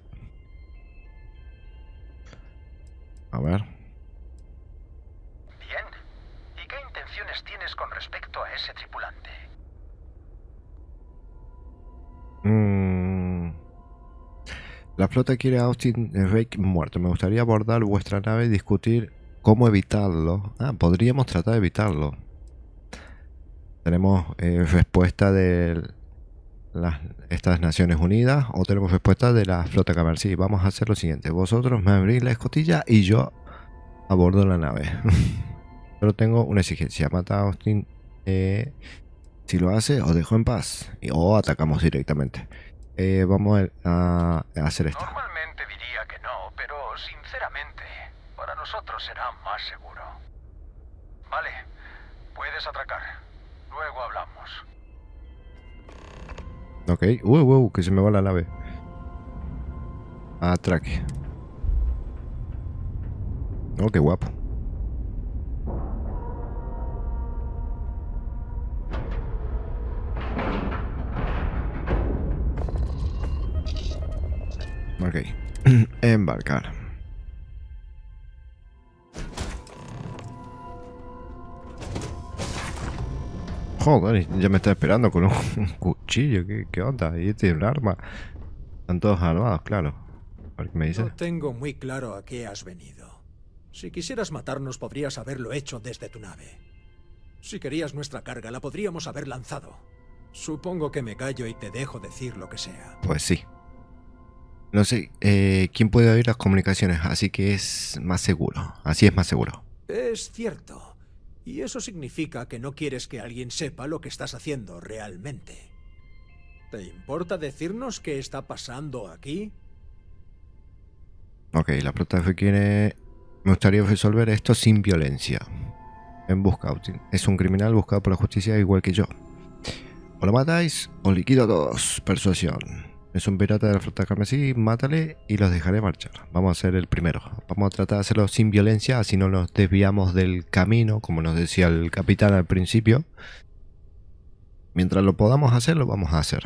A ver. Bien. ¿Y qué intenciones tienes con respecto a ese tripulante? La flota quiere a Austin Rake muerto. Me gustaría abordar vuestra nave y discutir cómo evitarlo. Podríamos tratar de evitarlo. Tenemos respuesta de estas Naciones Unidas o tenemos respuesta de la flota carmesí. Vamos a hacer lo siguiente. Vosotros me abrís la escotilla y yo abordo la nave. Pero tengo una exigencia. Mata a Austin. Si lo hace, os dejo en paz. O atacamos directamente. Vamos a hacer esto. Normalmente diría que no, pero sinceramente, para nosotros será más seguro. Vale, puedes atracar. Luego hablamos. Ok. Que se me va la nave. Atraque. Oh, qué guapo. Ok. Embarcar. Joder, ya me está esperando con un cuchillo. ¿Qué onda? Y tiene un arma. Están todos armados, claro. A ver qué me dice. No tengo muy claro a qué has venido. Si quisieras matarnos, podrías haberlo hecho desde tu nave. Si querías nuestra carga, la podríamos haber lanzado. Supongo que me callo y te dejo decir lo que sea. Pues sí. No sé, quién puede oír las comunicaciones, así que es más seguro. Así es más seguro. Es cierto. Y eso significa que no quieres que alguien sepa lo que estás haciendo realmente. ¿Te importa decirnos qué está pasando aquí? Ok, la flota quiere... Me gustaría resolver esto sin violencia. En busca, Austin. Es un criminal buscado por la justicia igual que yo. O lo matáis o liquido a todos. Persuasión. Es un pirata de la flota carmesí, mátale y los dejaré marchar. Vamos a hacer el primero. Vamos a tratar de hacerlo sin violencia, así no nos desviamos del camino, como nos decía el capitán al principio. Mientras lo podamos hacer, lo vamos a hacer.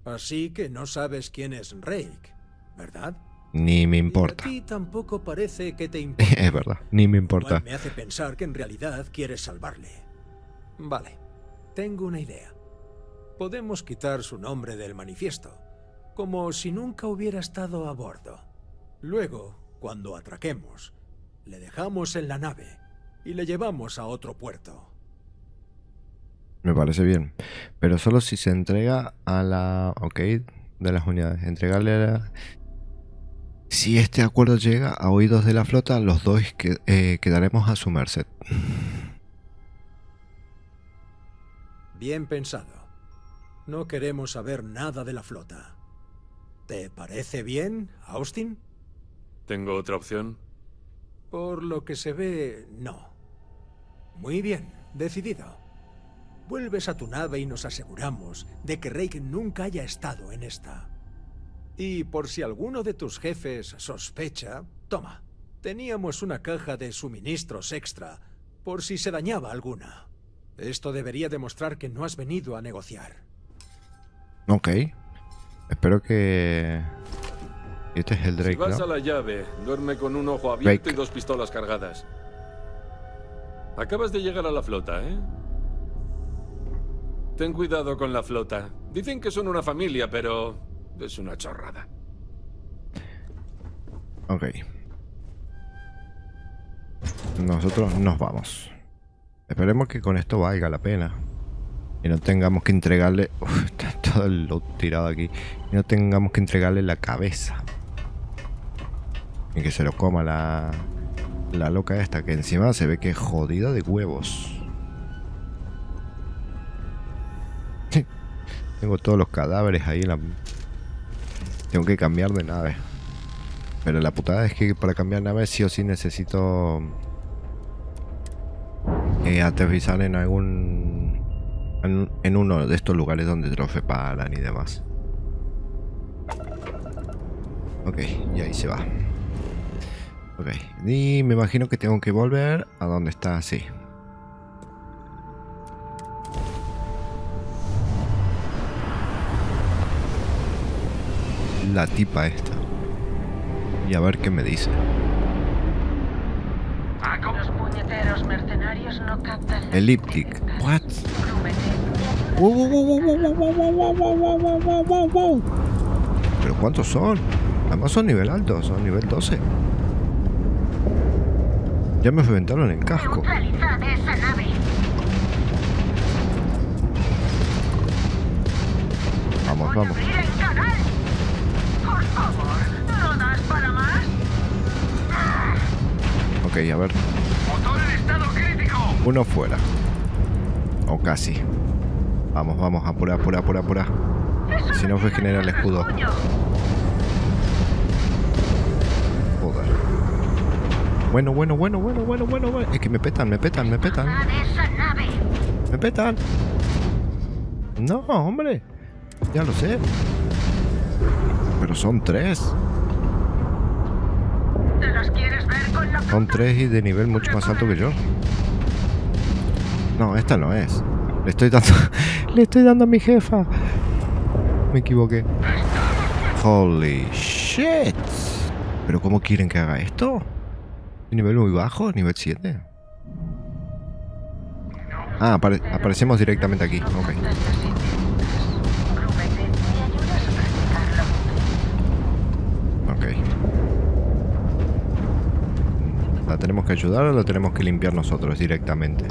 Así que no sabes quién es Rake, ¿verdad? Ni me importa. Y a ti tampoco parece que te importa. Es verdad, ni me importa. Igual me hace pensar que en realidad quieres salvarle. Vale, tengo una idea. Podemos quitar su nombre del manifiesto, como si nunca hubiera estado a bordo. Luego, cuando atraquemos, le dejamos en la nave y le llevamos a otro puerto. Me parece bien. Pero solo si se entrega a la... Ok, de las unidades. Entregarle a la... Si este acuerdo llega a oídos de la flota, los dos quedaremos a su merced. Bien pensado. No queremos saber nada de la flota. ¿Te parece bien, Austin? ¿Tengo otra opción? Por lo que se ve, no. Muy bien, decidido. Vuelves a tu nave y nos aseguramos de que Rake nunca haya estado en esta. Y por si alguno de tus jefes sospecha, toma. Teníamos una caja de suministros extra, por si se dañaba alguna. Esto debería demostrar que no has venido a negociar. Ok. Espero que... Este es el Drake, Si vas ¿no? a la llave, duerme con un ojo abierto Drake. y 2 pistolas cargadas. Acabas de llegar a la flota, ¿eh? Ten cuidado con la flota. Dicen que son una familia, pero es una chorrada. Ok. Nosotros nos vamos. Esperemos que con esto valga la pena. Y no tengamos que entregarle... Uf, está todo el loot tirado aquí. Y no tengamos que entregarle la cabeza. Y que se lo coma la loca esta, que encima se ve que es jodida de huevos. Tengo todos los cadáveres ahí. Tengo que cambiar de nave. Pero la putada es que para cambiar nave sí o sí necesito aterrizar en algún... En uno de estos lugares donde te lo preparan y demás. Ok, y ahí se va. Ok, y me imagino que tengo que volver a donde está así. La tipa esta. Y a ver qué me dice. Los puñeteros mercenarios no captan las Elliptic. señales. What? Wow. ¿Pero cuántos son? Además son nivel alto, son nivel 12. Ya me reventaron el casco. Neutralizad esa nave. Vamos, vamos. ¡Abrir el canal! Por favor, ¿no das para más? Ok, a ver. Motor en estado crítico. Uno fuera. O casi. Vamos, vamos, apura. Si no regenera el escudo. Coño. Joder. Bueno. Es que me petan. ¡Ah, de esa nave! Me petan. No, hombre. Ya lo sé. Pero son 3. ¿Te las quieres ver con la Son 3 y de nivel mucho más alto que yo. No, esta no es. Le estoy dando a mi jefa. Me equivoqué. Holy shit. ¿Pero cómo quieren que haga esto? Nivel muy bajo, nivel 7. Ah, aparecemos directamente aquí. Ok. Ok. ¿La tenemos que ayudar o la tenemos que limpiar nosotros directamente?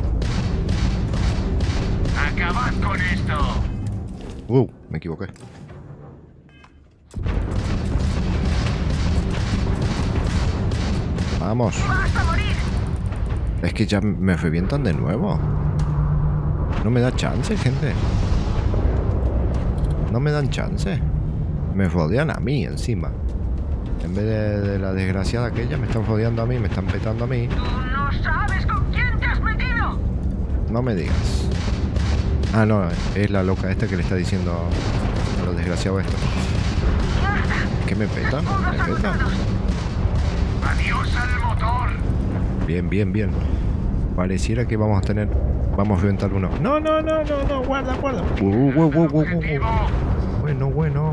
Acabad con esto. Me equivoqué. Vamos. Es que ya me revientan de nuevo. No me da chance, gente. No me dan chance. Me rodean a mí encima. En vez de la desgraciada aquella, me están rodeando a mí, me están petando a mí. ¿Tú no sabes con quién te has metido? No me digas. Ah, no, es la loca esta que le está diciendo a los desgraciados esto. ¿Qué me petan? ¿Me petan? Adiós al motor. Bien. Pareciera que vamos a reventar uno. No, guarda. Bueno.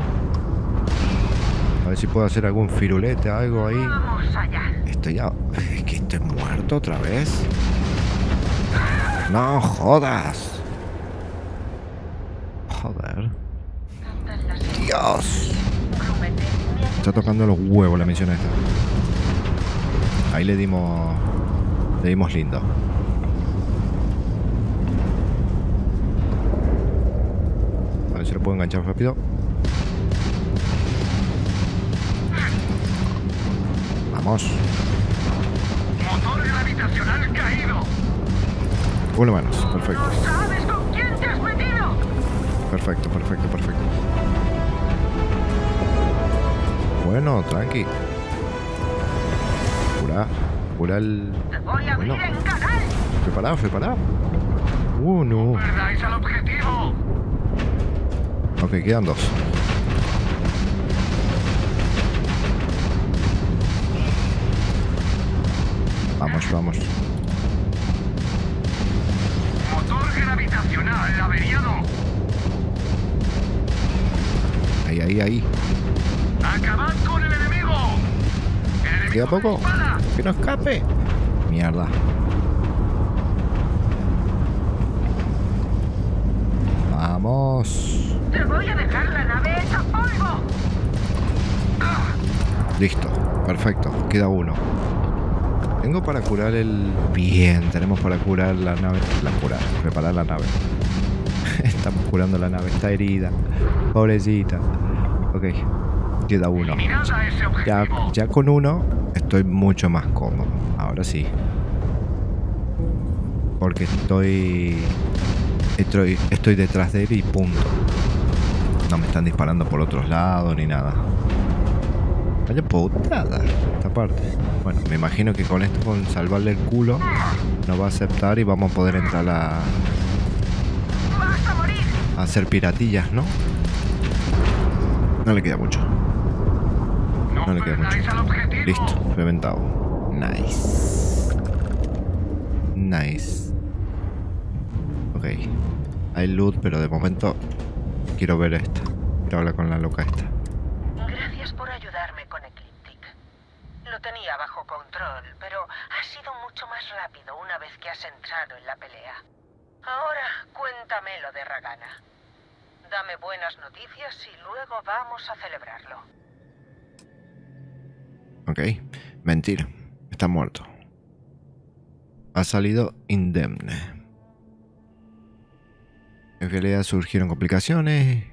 A ver si puedo hacer algún firulete, algo ahí. Vamos allá. Es que estoy muerto otra vez. No jodas. Joder. Dios. Está tocando los huevos la misión esta. Ahí le dimos lindo. A ver si lo puedo enganchar rápido. Vamos. Motor gravitacional caído. Uno menos. Perfecto. ¿No sabes con quién te has metido? Perfecto. Bueno, tranqui. Cura el... Te voy a abrir Bueno. en canal. Preparado. No. Perdáis al objetivo. Ok, quedan 2. Vamos. Motor gravitacional averiado. Ahí. Acabad con el enemigo. El enemigo Queda poco. dispara. Que no escape. Mierda. Vamos. Te voy a dejar la nave hecha polvo. Listo. Perfecto. Queda 1. Tengo para curar el... Bien, tenemos para curar la nave. Preparar la nave. Estamos curando la nave. Está herida. Pobrecita. Ok. Queda 1. Mirad a ese objetivo. Ya con 1 estoy mucho más cómodo. Ahora sí. Porque estoy detrás de él y punto. No me están disparando por otros lados ni nada. Vaya putada esta parte. Bueno, me imagino que con esto, con salvarle el culo, nos va a aceptar y vamos a poder entrar a hacer piratillas, ¿no? No le queda mucho. No le queda mucho. Listo, reventado. Nice. Ok. Hay loot, pero de momento quiero ver esta. Quiero hablar con la loca esta. Gracias por ayudarme con Ecliptic. Lo tenía bajo control, pero ha sido mucho más rápido una vez que has entrado en la pelea. Ahora cuéntame lo de Ragana. Dame buenas noticias y luego vamos a celebrarlo. Ok. Mentira. Está muerto. Ha salido indemne. En realidad surgieron complicaciones.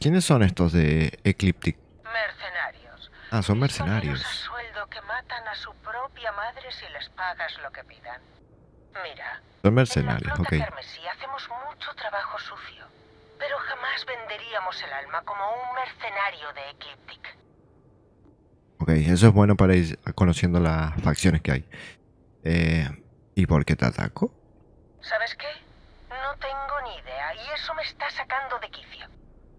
¿Quiénes son estos de Ecliptic? Mercenarios. Ah, son Disponibles mercenarios. a sueldo que matan a su propia madre si les pagas lo que pidan. Mira, Son mercenarios, en la ok. flota carmesí hacemos mucho trabajo sucio, pero jamás venderíamos el alma como un mercenario de Ecliptic. Ok, eso es bueno para ir conociendo las facciones que hay. ¿Y por qué te ataco? ¿Sabes qué? No tengo ni idea y eso me está sacando de quicio.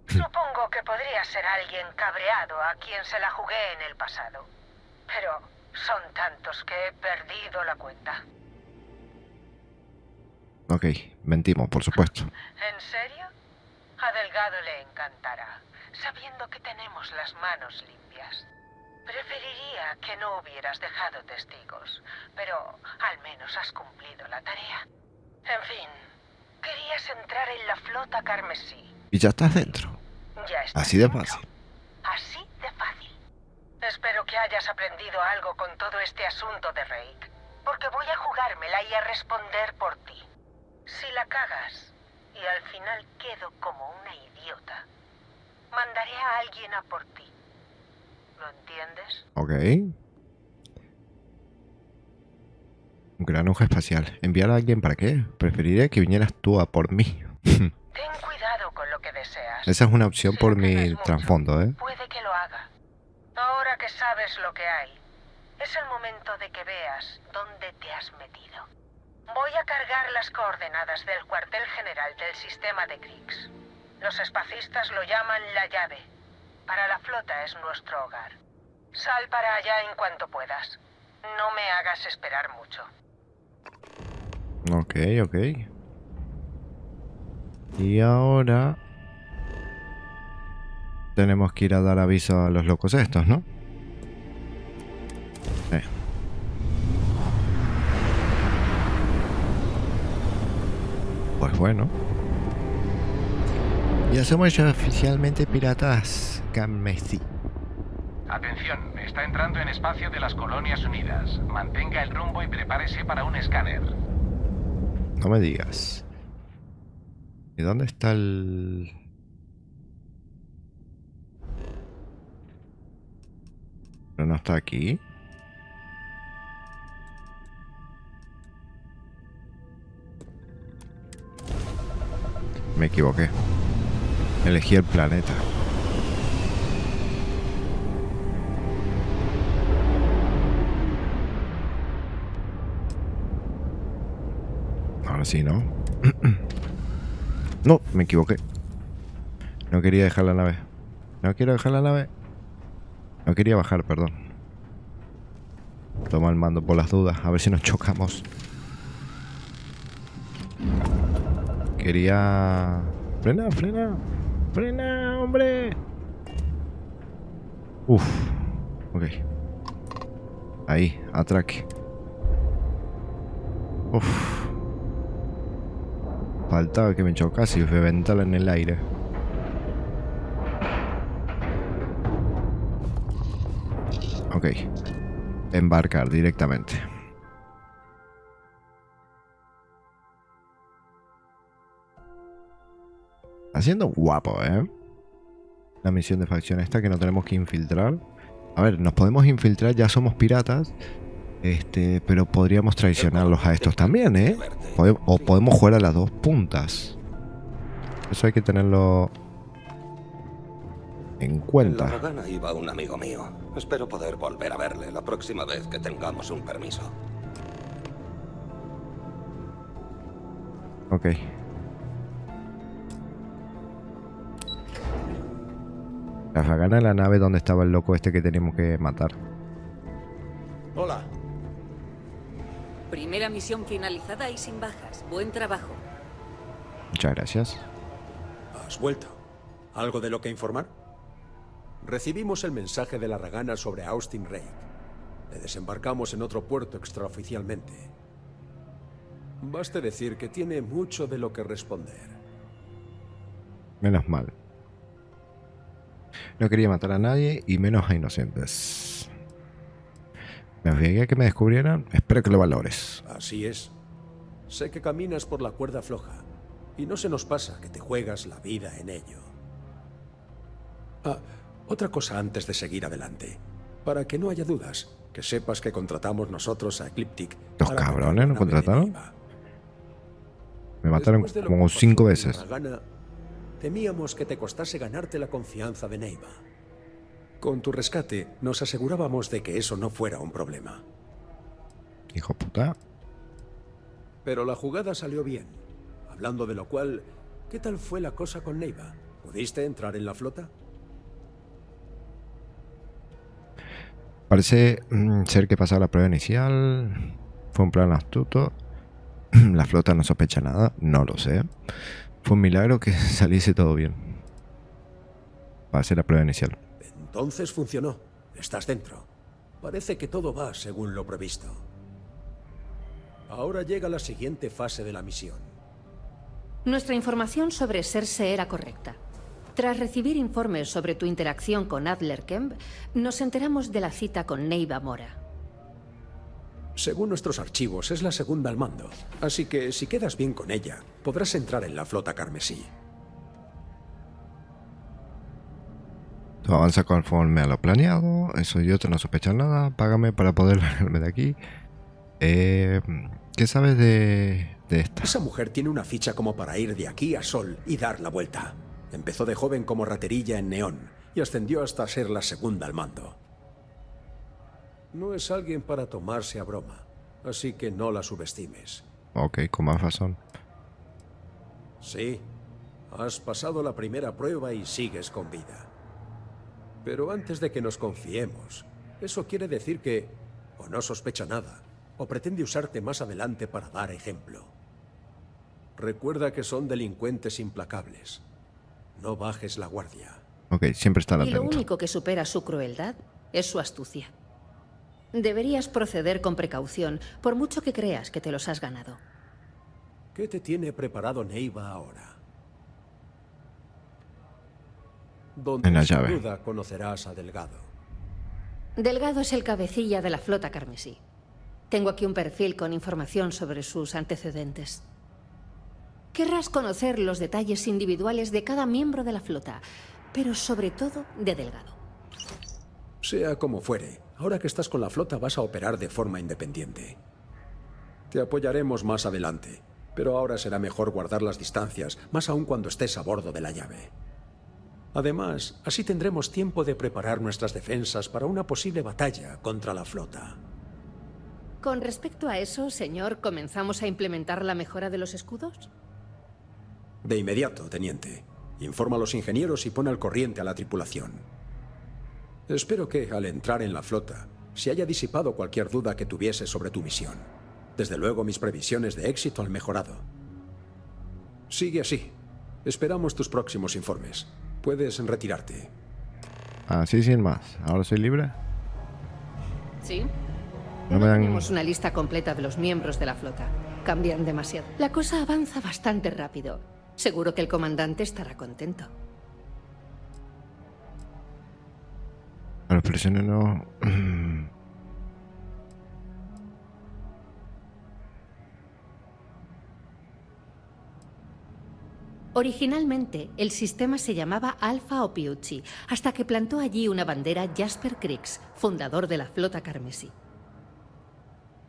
Supongo que podría ser alguien cabreado a quien se la jugué en el pasado. Pero son tantos que he perdido la cuenta. Ok, mentimos, por supuesto. ¿En serio? A Delgado le encantará, sabiendo que tenemos las manos limpias. Preferiría que no hubieras dejado testigos, pero al menos has cumplido la tarea. En fin, querías entrar en la flota carmesí. Y ya estás dentro. Ya estás Así de dentro. fácil. Así de fácil. Espero que hayas aprendido algo con todo este asunto de Rake, porque voy a jugármela y a responder por ti. Si la cagas y al final quedo como una idiota, mandaré a alguien a por ti. ¿Lo entiendes? Ok. Un granuja espacial. ¿Enviar a alguien para qué? Preferiría que vinieras tú a por mí. Ten cuidado con lo que deseas. Esa es una opción Si por lo temes mi mucho, trasfondo, ¿eh? Puede que lo haga. Ahora que sabes lo que hay, es el momento de que veas dónde te has metido. Voy a cargar las coordenadas del cuartel general del sistema de Kriegs. Los espacistas lo llaman la llave. Para la flota es nuestro hogar. Sal para allá en cuanto puedas. No me hagas esperar mucho. Ok, ok. Y ahora tenemos que ir a dar aviso a los locos estos, ¿no? Pues bueno. Ya somos ya oficialmente piratas carmesí. Atención, está entrando en espacio de las Colonias Unidas. Mantenga el rumbo y prepárese para un escáner. No me digas. ¿Y dónde está el...? Pero no está aquí. Me equivoqué. Elegí el planeta. Ahora sí, ¿no? No, me equivoqué. No quería dejar la nave. No quiero dejar la nave. No quería bajar, perdón. Toma el mando por las dudas. A ver si nos chocamos. Quería... Frena, frena. Frena, hombre. Uf. Ok. Ahí, atraque. Uf. Faltaba que me chocase y reventara en el aire. Ok. Embarcar directamente. Haciendo guapo, ¿eh? La misión de facción esta que no tenemos que infiltrar. A ver, nos podemos infiltrar, ya somos piratas. Pero podríamos traicionarlos a estos también, ¿eh? O podemos jugar a las dos puntas. Eso hay que tenerlo en cuenta. En la Ragana iba un amigo mío. Espero poder volver a verle la próxima vez que tengamos un permiso. Ok. La Ragana es la nave donde estaba el loco este que teníamos que matar. Hola. Primera misión finalizada y sin bajas. Buen trabajo. Muchas gracias. ¿Has vuelto? ¿Algo de lo que informar? Recibimos el mensaje de la Ragana sobre Austin Rake. Le desembarcamos en otro puerto extraoficialmente. Baste decir que tiene mucho de lo que responder. Menos mal. No quería matar a nadie y menos a inocentes. Me arriesgué a que me descubrieran. Espero que lo valores. Así es. Sé que caminas por la cuerda floja. Y no se nos pasa que te juegas la vida en ello. Ah, otra cosa antes de seguir adelante. Para que no haya dudas, que sepas que contratamos nosotros a Ecliptic. Los cabrones no contrataron. Me mataron como 5 veces. Ragana, temíamos que te costase ganarte la confianza de Neiva. Con tu rescate, nos asegurábamos de que eso no fuera un problema. Hijo puta. Pero la jugada salió bien. Hablando de lo cual, ¿qué tal fue la cosa con Neiva? ¿Pudiste entrar en la flota? Parece ser que pasó la prueba inicial. Fue un plan astuto. La flota no sospecha nada. No lo sé. Fue un milagro que saliese todo bien. Va a ser la prueba inicial. Entonces funcionó. Estás dentro. Parece que todo va según lo previsto. Ahora llega la siguiente fase de la misión. Nuestra información sobre Cersei era correcta. Tras recibir informes sobre tu interacción con Adler Kemp, nos enteramos de la cita con Neiva Mora. Según nuestros archivos, es la segunda al mando. Así que, si quedas bien con ella, podrás entrar en la flota carmesí. Todo avanza conforme a lo planeado. Eso yo no sospechas nada. Págame para poder largarme de aquí. ¿Qué sabes de esta? Esa mujer tiene una ficha como para ir de aquí a Sol y dar la vuelta. Empezó de joven como raterilla en Neón y ascendió hasta ser la segunda al mando. No es alguien para tomarse a broma, así que no la subestimes. Ok, con más razón. Sí, has pasado la primera prueba y sigues con vida. Pero antes de que nos confiemos, eso quiere decir que o no sospecha nada, o pretende usarte más adelante para dar ejemplo. Recuerda que son delincuentes implacables. No bajes la guardia. Ok, siempre estar atento. Y lo único que supera su crueldad es su astucia. Deberías proceder con precaución, por mucho que creas que te los has ganado. ¿Qué te tiene preparado Neiva ahora? Donde En la sin llave. duda conocerás a Delgado. Delgado es el cabecilla de la flota carmesí. Tengo aquí un perfil con información sobre sus antecedentes. Querrás conocer los detalles individuales de cada miembro de la flota, pero sobre todo de Delgado. Sea como fuere, ahora que estás con la flota vas a operar de forma independiente. Te apoyaremos más adelante, pero ahora será mejor guardar las distancias, más aún cuando estés a bordo de la llave. Además, así tendremos tiempo de preparar nuestras defensas para una posible batalla contra la flota. Con respecto a eso, señor, ¿comenzamos a implementar la mejora de los escudos? De inmediato, teniente. Informa a los ingenieros y pon al corriente a la tripulación. Espero que, al entrar en la flota, se haya disipado cualquier duda que tuviese sobre tu misión. Desde luego, mis previsiones de éxito han mejorado. Sigue así. Esperamos tus próximos informes. Puedes retirarte. Así sin más. ¿Ahora soy libre? Sí. No me dan... Tenemos una lista completa de los miembros de la flota. Cambian demasiado. La cosa avanza bastante rápido. Seguro que el comandante estará contento. A los prisioneros... Originalmente, el sistema se llamaba Alpha Opiuchi, hasta que plantó allí una bandera Jasper Crix, fundador de la flota carmesí.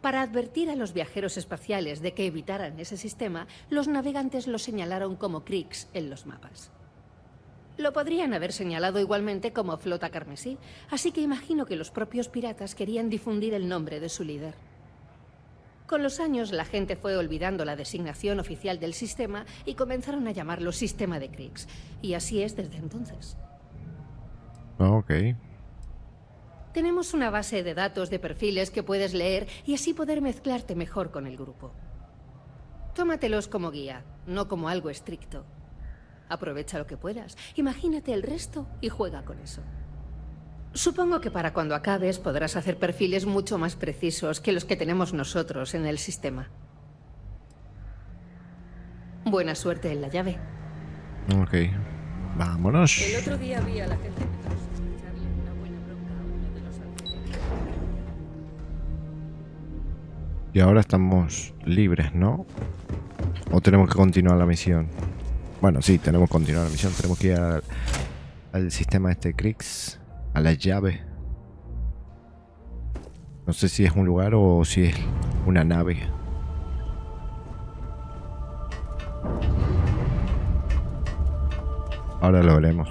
Para advertir a los viajeros espaciales de que evitaran ese sistema, los navegantes lo señalaron como Crix en los mapas. Lo podrían haber señalado igualmente como flota carmesí, así que imagino que los propios piratas querían difundir el nombre de su líder. Con los años, la gente fue olvidando la designación oficial del sistema y comenzaron a llamarlo Sistema de Crix. Y así es desde entonces. Ok. Tenemos una base de datos de perfiles que puedes leer y así poder mezclarte mejor con el grupo. Tómatelos como guía, no como algo estricto. Aprovecha lo que puedas, imagínate el resto y juega con eso. Supongo que para cuando acabes podrás hacer perfiles mucho más precisos que los que tenemos nosotros en el sistema. Buena suerte en la llave. Ok. Vámonos. El otro día vi a la gente echarle una buena bronca a uno de los alférezes. Y ahora estamos libres, ¿no? ¿O tenemos que continuar la misión? Bueno, sí, tenemos que continuar la misión. Tenemos que ir al sistema este Crix. A la llave. No sé si es un lugar o si es una nave. Ahora lo veremos.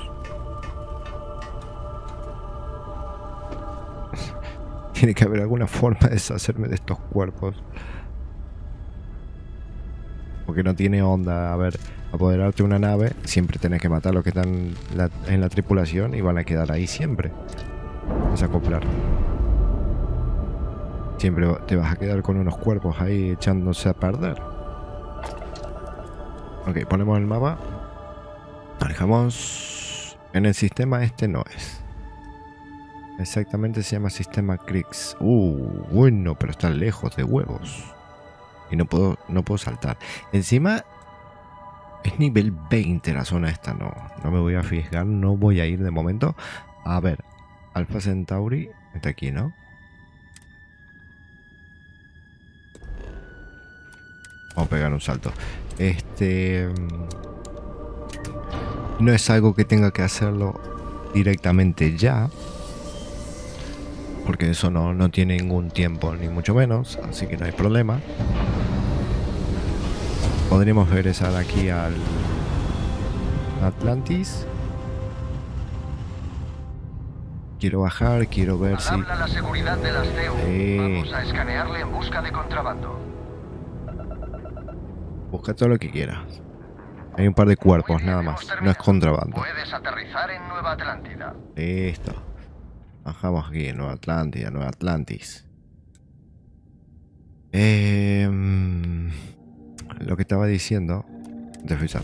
Tiene que haber alguna forma de deshacerme de estos cuerpos. Porque no tiene onda. A ver, apoderarte de una nave, siempre tenés que matar a los que están en la tripulación y van a quedar ahí siempre. Vas a acoplar. Siempre te vas a quedar con unos cuerpos ahí echándose a perder. Ok, ponemos el mapa. Dejamos... En el sistema este no es. Exactamente se llama sistema Crix. Bueno, pero está lejos de huevos. Y no puedo saltar. Encima es nivel 20 la zona esta. No me voy a arriesgar. No voy a ir de momento. A ver, Alpha Centauri está aquí, ¿no? Vamos a pegar un salto. No es algo que tenga que hacerlo directamente ya. Porque eso no tiene ningún tiempo, ni mucho menos. Así que no hay problema. Podríamos regresar aquí al Atlantis. Quiero bajar, quiero ver si... Habla la seguridad de las CEU. Vamos a escanearle en busca de contrabando. Busca todo lo que quieras. Hay un par de cuerpos, nada más. No es contrabando. Puedes aterrizar en Nueva Atlántida. Listo. Bajamos aquí en Nueva Atlántida, Nueva Atlantis. Lo que estaba diciendo... Desfisar.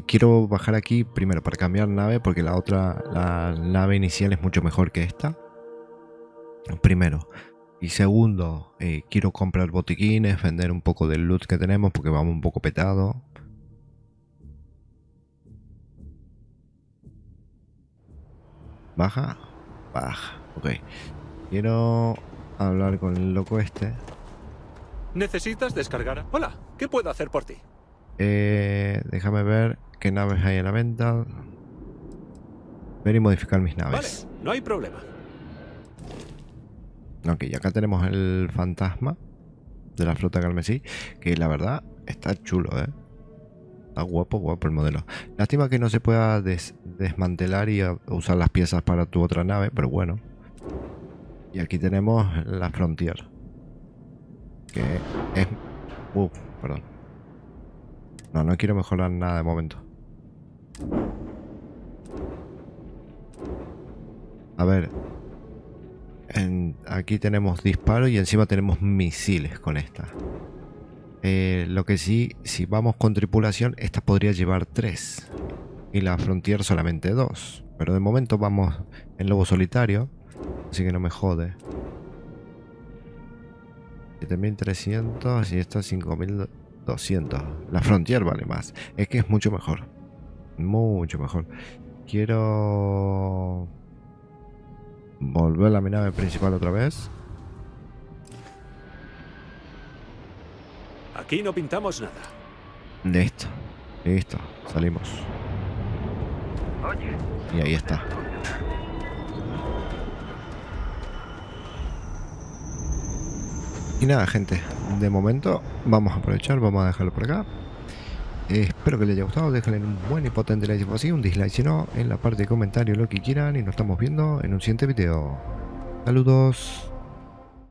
Quiero bajar aquí primero para cambiar nave, porque la nave inicial es mucho mejor que esta. Primero. Y segundo, quiero comprar botiquines, vender un poco del loot que tenemos, porque vamos un poco petado. Baja. Baja. Ok. Quiero hablar con el loco este. ¿Necesitas descargar? Hola, ¿qué puedo hacer por ti? Déjame ver qué naves hay en la venta. ver y modificar mis naves. Vale, no hay problema. Ok, y acá tenemos el fantasma de la flota carmesí, que la verdad está chulo, ¿eh? Está guapo, guapo el modelo. Lástima que no se pueda desmantelar y usar las piezas para tu otra nave, pero bueno. Y aquí tenemos la Frontier, que es... perdón. No quiero mejorar nada de momento. A ver, aquí tenemos disparos y encima tenemos misiles con esta. Lo que sí, si vamos con tripulación, esta podría llevar 3 y la Frontier solamente 2. Pero de momento vamos en lobo solitario, así que no me jode. 7300 y esta 5200. La Frontier vale más. Es que es mucho mejor. Mucho mejor. Quiero volver a mi nave principal otra vez. Aquí no pintamos nada. Listo. Listo. Salimos. Oye. Y ahí está. Y nada, gente, de momento vamos a aprovechar, vamos a dejarlo por acá. Espero que les haya gustado, déjenle un buen y potente like si fue así, un dislike si no, en la parte de comentarios lo que quieran y nos estamos viendo en un siguiente video. Saludos.